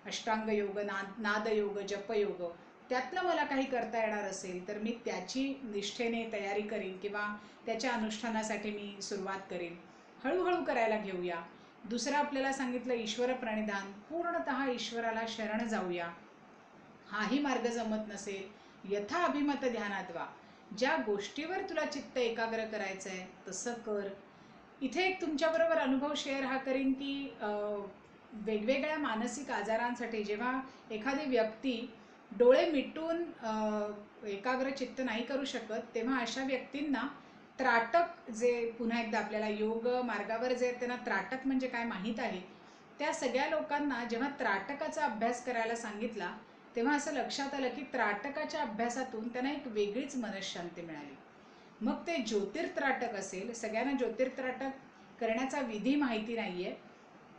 अष्टांग योग, नादयोग, जपयोग. त्यातलं मला काही करता येणार असेल तर मी त्याची निष्ठेने तयारी करीन किंवा त्याच्या अनुष्ठानासाठी मी सुरुवात करीन. हळूहळू करायला घेऊया. दुसरं आपल्याला सांगितलं ईश्वर प्रणिधान, पूर्णतः ईश्वराला शरण जाऊया. हाही मार्ग जमत नसेल, यथा अभिमत ध्यानात वा, ज्या गोष्टीवर तुला चित्त एकाग्र करायचं आहे तसं कर. इथे एक तुमच्याबरोबर अनुभव शेअर हा करीन की वेगवेगळ्या मानसिक आजारांसाठी जेव्हा एखादी व्यक्ती डोळे मिटून एकाग्र चित्त नाही करू शकत, तेव्हा अशा व्यक्तींना त्राटक, जे पुन्हा एकदा आपल्याला योग मार्गावर जे त्यांना त्राटक म्हणजे काय माहीत आहे, त्या सगळ्या लोकांना जेव्हा त्राटकाचा अभ्यास करायला सांगितला तेव्हा असं लक्षात आलं की त्राटकाच्या अभ्यासातून त्यांना एक वेगळीच मनःशांती मिळाली. मग ते ज्योतिर्त्राटक असेल, सगळ्यांना ज्योतिर्त्राटक करण्याचा विधी माहिती नाही आहे,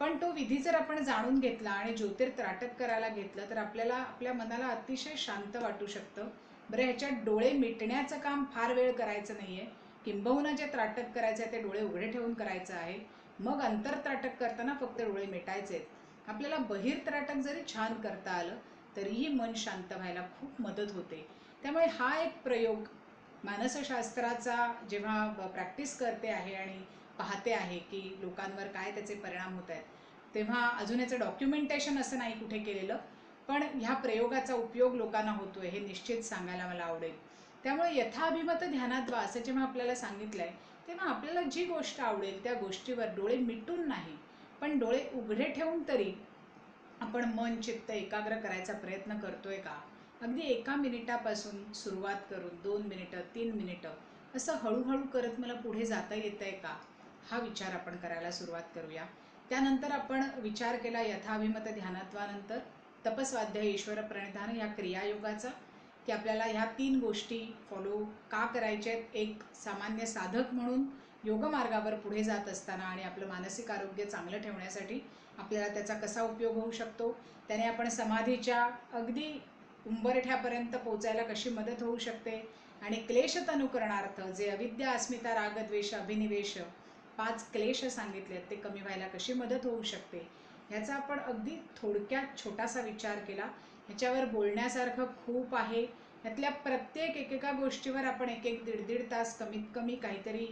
पण तो विधी जर आपण जाणून घेतला आणि ज्योतिर्त्राटक करायला घेतलं तर आपल्याला आपल्या मनाला अतिशय शांत वाटू शकतं. बरं, ह्याच्यात डोळे मिटण्याचं काम फार वेळ करायचं नाही आहे, किंबहुना जे त्राटक करायचं आहे ते डोळे उघडे ठेवून करायचं आहे. मग अंतर्त्राटक करताना फक्त डोळे मिटायचे आहेत. आपल्याला बहिर्त्राटक जरी छान करता आलं तरीही मन शांत व्हायला खूप मदत होते. त्यामुळे हा एक प्रयोग मानसशास्त्राचा जेव्हा प्रॅक्टिस करते आहे आणि पाहते आहे की लोकांवर काय त्याचे परिणाम होत आहेत, तेव्हा अजून याचं डॉक्युमेंटेशन असं नाही कुठे केलेलं, पण ह्या प्रयोगाचा उपयोग लोकांना होतोय हे निश्चित सांगायला मला आवडेल. त्यामुळे यथाभिमत ध्यानात वा असं जेव्हा आपल्याला सांगितलं आहे तेव्हा आपल्याला जी गोष्ट आवडेल त्या गोष्टीवर डोळे मिटून नाही पण डोळे उघडे ठेवून तरी आपण मन चित्त एकाग्र करायचा प्रयत्न करतोय का. अगदी 1 मिनिटापासून सुरुवात करून 2 मिनिटं 3 मिनिटं असं हळूहळू करत मला पुढे जाता येत आहे का, हा विचार आपण करायला सुरुवात करूया. त्यानंतर आपण विचार केला यथाभिमत ध्यानात्वानंतर तपस्वाध्याय ईश्वर प्रणिधान या क्रियायोगाचा, की आपल्याला ह्या 3 गोष्टी फॉलो का करायच्या आहेत. एक सामान्य साधक म्हणून योगमार्गावर पुढे जात असताना आणि आपलं मानसिक आरोग्य चांगलं ठेवण्यासाठी आपल्याला त्याचा कसा उपयोग होऊ शकतो, त्याने आपण समाधीच्या अगदी उंबरठ्यापर्यंत पोचायला कशी मदत होऊ शकते, आणि क्लेशतनुकरणार्थ जे अविद्या अस्मिता रागद्वेष अभिनिवेश 5 क्लेश सांगितलेत ते कमी व्हायला कशी मदत होऊ शकते, ह्याचा आपण अगदी थोडक्यात छोटासा विचार केला. ह्याच्यावर बोलण्यासारखं खूप आहे. ह्यातल्या प्रत्येक एकेका गोष्टीवर आपण 1-1, 1.5 तास कमीत कमी काहीतरी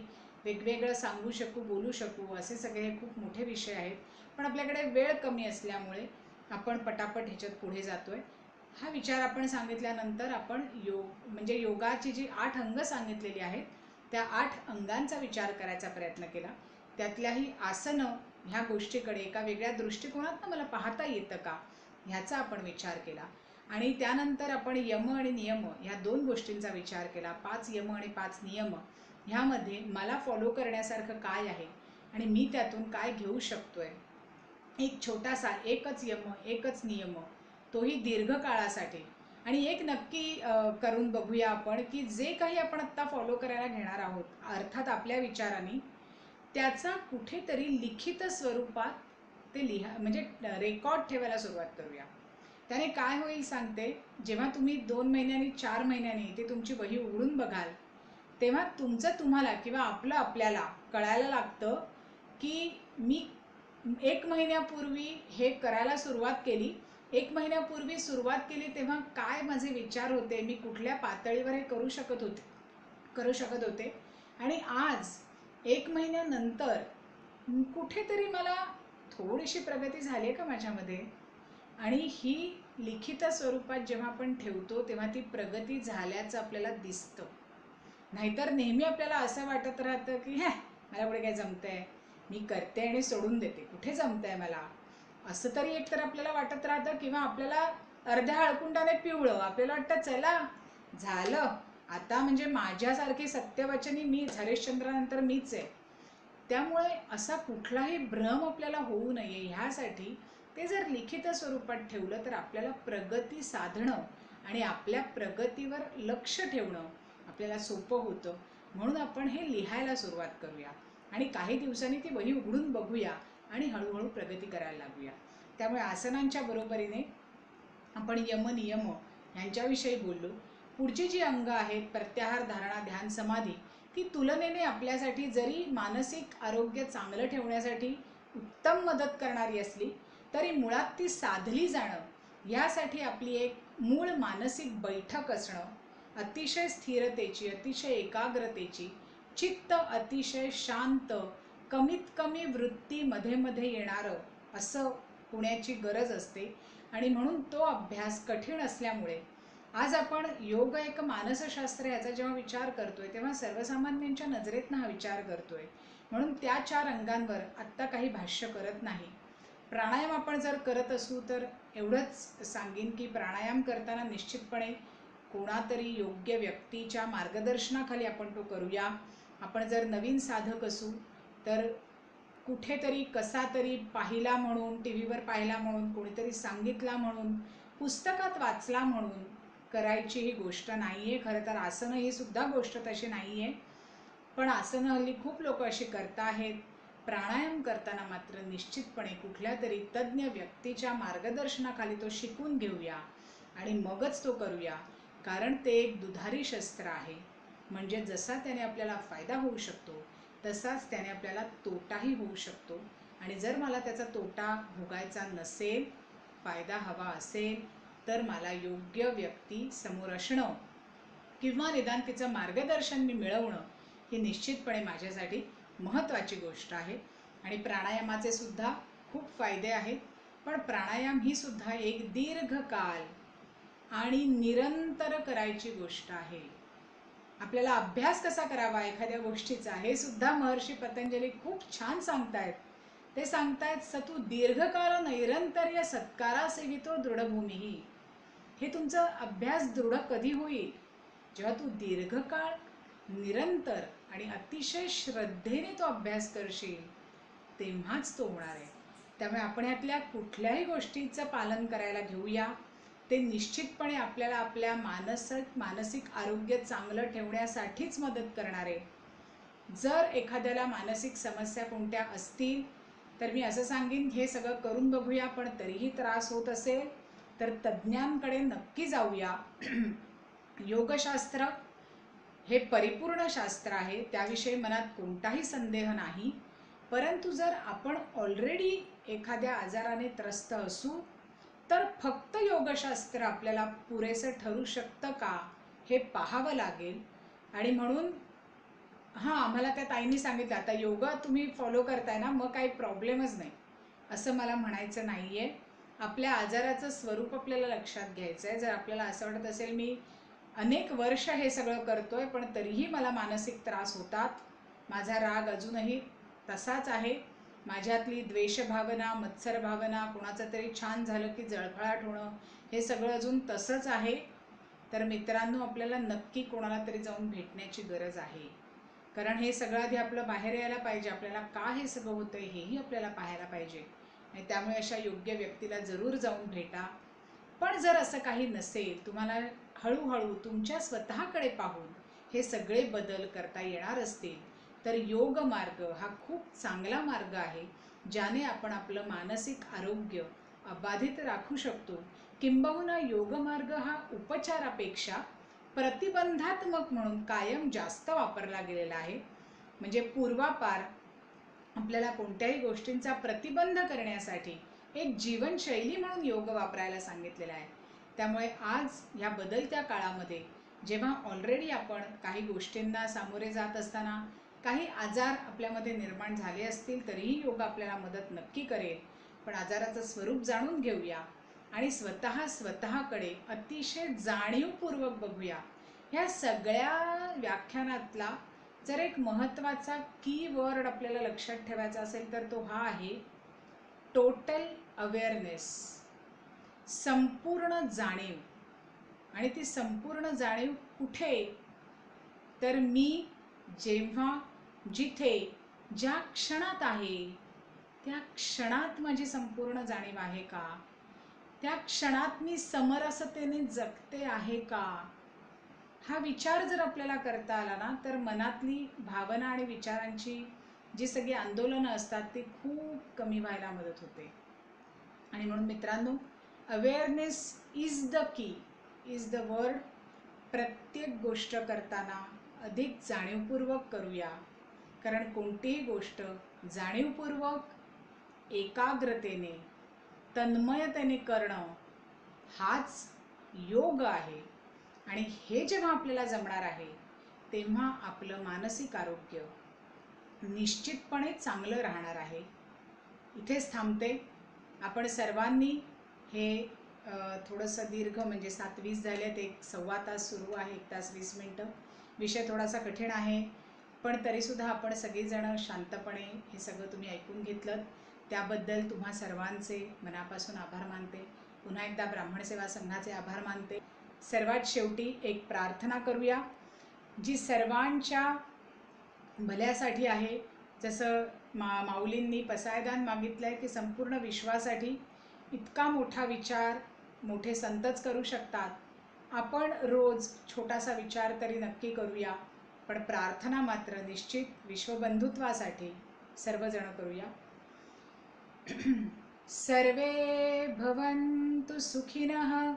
वेगवेगळं सांगू शकू, बोलू शकू. असे सगळे खूप मोठे विषय आहेत, पण आपल्याकडे वेळ कमी असल्यामुळे आपण पटापट ह्याच्यात पुढे जातोय. हा विचार आपण सांगितल्यानंतर आपण म्हणजे योगाची जी 8 अंग सांगितलेली आहेत त्या 8 अंगांचा विचार करायचा प्रयत्न केला. त्यातल्याही आसनं ह्या गोष्टीकडे एका वेगळ्या दृष्टिकोनातून मला पाहता येतं का ह्याचा आपण विचार केला. आणि त्यानंतर आपण यम आणि नियम ह्या 2 गोष्टींचा विचार केला. 5 यम आणि 5 नियम ह्यामध्ये मला फॉलो करण्यासारखं काय आहे आणि मी त्यातून काय घेऊ शकतोय. एक छोटासा एकच यम एकच नियम, तोही दीर्घ काळासाठी, आणि एक नक्की करून बघूया आपण की जे काही आपण आत्ता फॉलो करायला घेणार आहोत, अर्थात आपल्या विचाराने, त्याचा कुठेतरी लिखित स्वरूपात ते म्हणजे रेकॉर्ड ठेवायला सुरुवात करूया. त्याने काय होईल सांगते, जेव्हा तुम्ही 2 महिन्यांनी 4 महिन्यांनी ते तुमची वही उघडून बघाल, तेव्हा तुमचं तुम्हाला किंवा आपलं आपल्याला कळायला लागतं की मी 1 महिन्यापूर्वी हे करायला सुरुवात केली, 1 महिन्यापूर्वी सुरुवात केली तेव्हा काय माझे विचार होते, मी कुठल्या पातळीवर हे करू शकत होते आणि आज 1 महिन्यानंतर कुठेतरी मला थोडीशी प्रगती झाली आहे का माझ्यामध्ये. आणि ही लिखित स्वरूपात जेव्हा आपण ठेवतो तेव्हा ती प्रगती झाल्याचं आपल्याला दिसतं. नाहीतर नेहमी आपल्याला असं वाटत राहतं की मला पुढे काय जमतंय, मी करते आणि सोडून देते, कुठे जमतंय मला, असं तरी एकतर आपल्याला वाटत राहतं. किंवा आपल्याला अर्ध्या हळकुंडाने पिवळं आपल्याला वाटतं चला झालं आता, म्हणजे माझ्यासारखी सत्यवचनी मी हरिश्चंद्रानंतर मीच आहे. त्यामुळे असा कुठलाही भ्रम आपल्याला होऊ नये ह्यासाठी ते जर लिखित स्वरूपात ठेवलं तर आपल्याला प्रगती साधणं आणि आपल्या प्रगतीवर लक्ष ठेवणं आपल्याला सोपं होतं. म्हणून आपण हे लिहायला सुरुवात करूया आणि काही दिवसांनी ती वही उघडून बघूया आणि हळूहळू प्रगती करायला लागूया. त्यामुळे आसनांच्या बरोबरीने आपण यम-नियम ह्यांच्याविषयी बोललो. पुढची जी अंग आहेत, प्रत्याहार, धारणा, ध्यान, समाधी, ती तुलनेने आपल्यासाठी जरी मानसिक आरोग्य चांगलं ठेवण्यासाठी उत्तम मदत करणारी असली तरी मुळात ती साधली जाणं यासाठी आपली एक मूळ मानसिक बैठक असणं, अतिशय स्थिरतेची, अतिशय एकाग्रतेची, चित्त अतिशय शांत, कमीत कमी वृत्ती मध्ये मध्ये येणारं असं होण्याची गरज असते. आणि म्हणून तो अभ्यास कठीण असल्यामुळे आज आपण योग एक मानसशास्त्र याचा जेव्हा विचार करतोय तेव्हा सर्वसामान्यांच्या नजरेतनं हा विचार करतोय. म्हणून त्या 4 अंगांवर आत्ता काही भाष्य करत नाही. प्राणायाम आपण जर करत असू तर एवढंच सांगेन की प्राणायाम करताना निश्चितपणे कोणातरी योग्य व्यक्तीच्या मार्गदर्शनाखाली आपण तो करूया. आपण जर नवीन साधक असू तर कुठेतरी कसा तरी पाहिला म्हणून, टी व्हीवर पाहिला म्हणून, कोणीतरी सांगितला म्हणून, पुस्तकात वाचला म्हणून करायची ही गोष्ट नाही आहे. खरं तर आसनं ही सुद्धा गोष्ट तशी नाही आहे, पण आसनं हल्ली खूप लोक अशी करत आहेत. प्राणायाम करताना मात्र निश्चितपणे कुठल्या तरी तज्ज्ञ व्यक्तीच्या मार्गदर्शनाखाली तो शिकून घेऊया आणि मगच तो करूया. कारण ते एक दुधारी शस्त्र आहे. म्हणजे जसा त्याने आपल्याला फायदा होऊ शकतो तसाच त्याने आपल्याला तोटाही होऊ शकतो. आणि जर मला त्याचा तोटा भोगायचा नसेल, फायदा हवा असेल, तर मला योग्य व्यक्ती समोर असणं किंवा निदान तिचं मार्गदर्शन मी मिळवणं ही निश्चितपणे माझ्यासाठी महत्त्वाची गोष्ट आहे. आणि प्राणायामाचे सुद्धा खूप फायदे आहेत. पण प्राणायाम ही सुद्धा एक दीर्घकाल आणि निरंतर करायची गोष्ट आहे. आपल्याला अभ्यास कसा करावा एखाद्या गोष्टीचा हे सुद्धा महर्षी पतंजली खूप छान सांगतायत. ते सांगतायत सतू दीर्घकाळ नैरंतर्य सत्कारा सेवितो दृढभूमी. हे तुमचा अभ्यास दृढ कधी होईल, जेव्हा तू दीर्घकाळ निरंतर आणि अतिशय श्रद्धेने तो अभ्यास करशील तेव्हाच तो होणार आहे. त्यामुळे आपण यातल्या कुठल्याही गोष्टीचं पालन करायला घेऊया, ते निश्चितपणे आपल्याला आपल्या मानसिक आरोग्य चांगलं ठेवण्यासाठीच मदत करणार आहे. जर एखाद्याला मानसिक समस्या कोणत्या असतील तर मी असं सांगेन हे सगळं करून बघूया, पण तरीही त्रास होत असेल तर तज्ज्ञांकडे नक्की जाऊया. योगशास्त्र हे परिपूर्ण शास्त्र आहे, त्याविषयी मनात कोणताही संदेह नाही. परंतु जर आपण ऑलरेडी एखाद्या आजाराने त्रस्त असू तर फक्त योगशास्त्र आपल्याला पुरेसं ठरू शकतं का हे पाहावं लागेल. आणि म्हणून आम्हाला त्या ताईंनी सांगितलं आता योगा तुम्ही फॉलो करताय ना, मग काही प्रॉब्लेमच नाही असं मला म्हणायचं नाही आहे. आपल्या आजाराचं स्वरूप आपल्याला लक्षात घ्यायचं आहे. जर आपल्याला असं वाटत असेल मी अनेक वर्ष हे सगळं करतोय पण तरीही मला मानसिक त्रास होतात, माझा राग अजूनही तसाच आहे, माझ्यातली द्वेषभावना, मत्सर भावना, कोणाचं तरी छान झालं की जळफळाट होणं हे सगळं अजून तसंच आहे, तर मित्रांनो आपल्याला नक्की कोणाला तरी जाऊन भेटण्याची गरज आहे. कारण हे सगळं आधी आपलं बाहेर यायला पाहिजे. आपल्याला का हे सगळं होतंय हेही आपल्याला पाहायला पाहिजे. आणि त्यामुळे अशा योग्य व्यक्तीला जरूर जाऊन भेटा. पण जर असं काही नसेल, तुम्हाला हळूहळू तुमच्या स्वतःकडे पाहून हे सगळे बदल करता येणार असतील, तर योग मार्ग हा खूप चांगला मार्ग आहे, ज्याने आपण आपलं मानसिक आरोग्य अबाधित राखू शकतो. किंबहुना योगमार्ग हा उपचारापेक्षा प्रतिबंधात्मक म्हणून कायम जास्त वापरला गेलेला आहे. म्हणजे पूर्वापार आपल्याला कोणत्याही गोष्टींचा प्रतिबंध करण्यासाठी एक जीवनशैली म्हणून योग वापरायला सांगितलेला आहे. त्यामुळे आज या बदलत्या काळामध्ये जेव्हा ऑलरेडी आपण काही गोष्टींना सामोरे जात असताना काही आजार आपल्यामध्ये निर्माण झाले असतील, तरीही योग आपल्याला मदत नक्की करेल. पण आजाराचं स्वरूप जाणून घेऊया आणि स्वतःकडे अतिशय जाणीवपूर्वक बघूया. ह्या सगळ्या व्याख्यानातला जर एक महत्त्वाचा कीवर्ड आपल्याला लक्षात ठेवायचा असेल तर तो हा आहे, टोटल अवेअरनेस, संपूर्ण जाणीव. आणि ती संपूर्ण जाणीव कुठे? तर मी जेव्हा, जिथे, ज्या क्षणात आहे, त्या क्षणात माझी संपूर्ण जाणीव आहे का? त्या क्षणात मी समरसतेने जगते आहे का? हा विचार जर आपल्याला करता आला ना, तर मनातली भावना आणि विचारांची जी सगळी आंदोलनं असतात ती खूप कमी व्हायला मदत होते. आणि म्हणून मित्रांनो, awareness is the key, is the word. प्रत्येक गोष्ट करताना अधिक जाणीवपूर्वक करूया, कारण कोणतीही गोष्ट जाणीवपूर्वक, एकाग्रतेने, तन्मयतेने करणं हाच योग आहे. आणि हे जेव्हा आपल्याला जमणार आहे, तेव्हा आपलं मानसिक आरोग्य निश्चितपणे चांगलं राहणार आहे. इथेच थांबते. आपण सर्वांनी हे थोडंसं दीर्घ, म्हणजे 7:20 झालेत, एक सव्वा तास सुरू आहे, 1 तास 20 मिनटं. विषय थोडासा कठीण आहे, पण तरीसुद्धा आपण सगळीजणं शांतपणे हे सगळं तुम्ही ऐकून घेतलं, त्याबद्दल तुम्हा सर्वांचे मनापासून आभार मानते. पुन्हा एकदा ब्राह्मण सेवा संघाचे आभार मानते. सर्वात शेवटी एक प्रार्थना करूया, जी सर्वांच्या भल्यासाठी आहे. जसं माऊलींनी पसायदान मागितलं आहे की संपूर्ण विश्वासाठी इतका मोठा विचार मोठे संतच करू शकतात. आपण रोज छोटासा विचार तरी नक्की करूया, पण प्रार्थना मात्र निश्चित विश्वबंधुत्वासाठी सर्वजण करूया. सर्वे भवन्तु सुखिनः,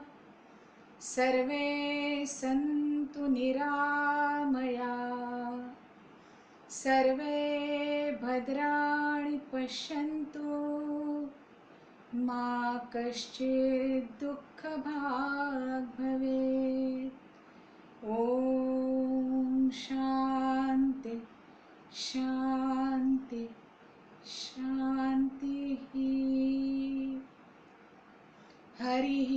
सर्वे सन्तु निरामया, सर्वे भद्राणि पश्यन्तु, मा कश्चित् दुःखभाग् भवेत्. ॐ शान्ति शान्ति शान्तिः. हरिः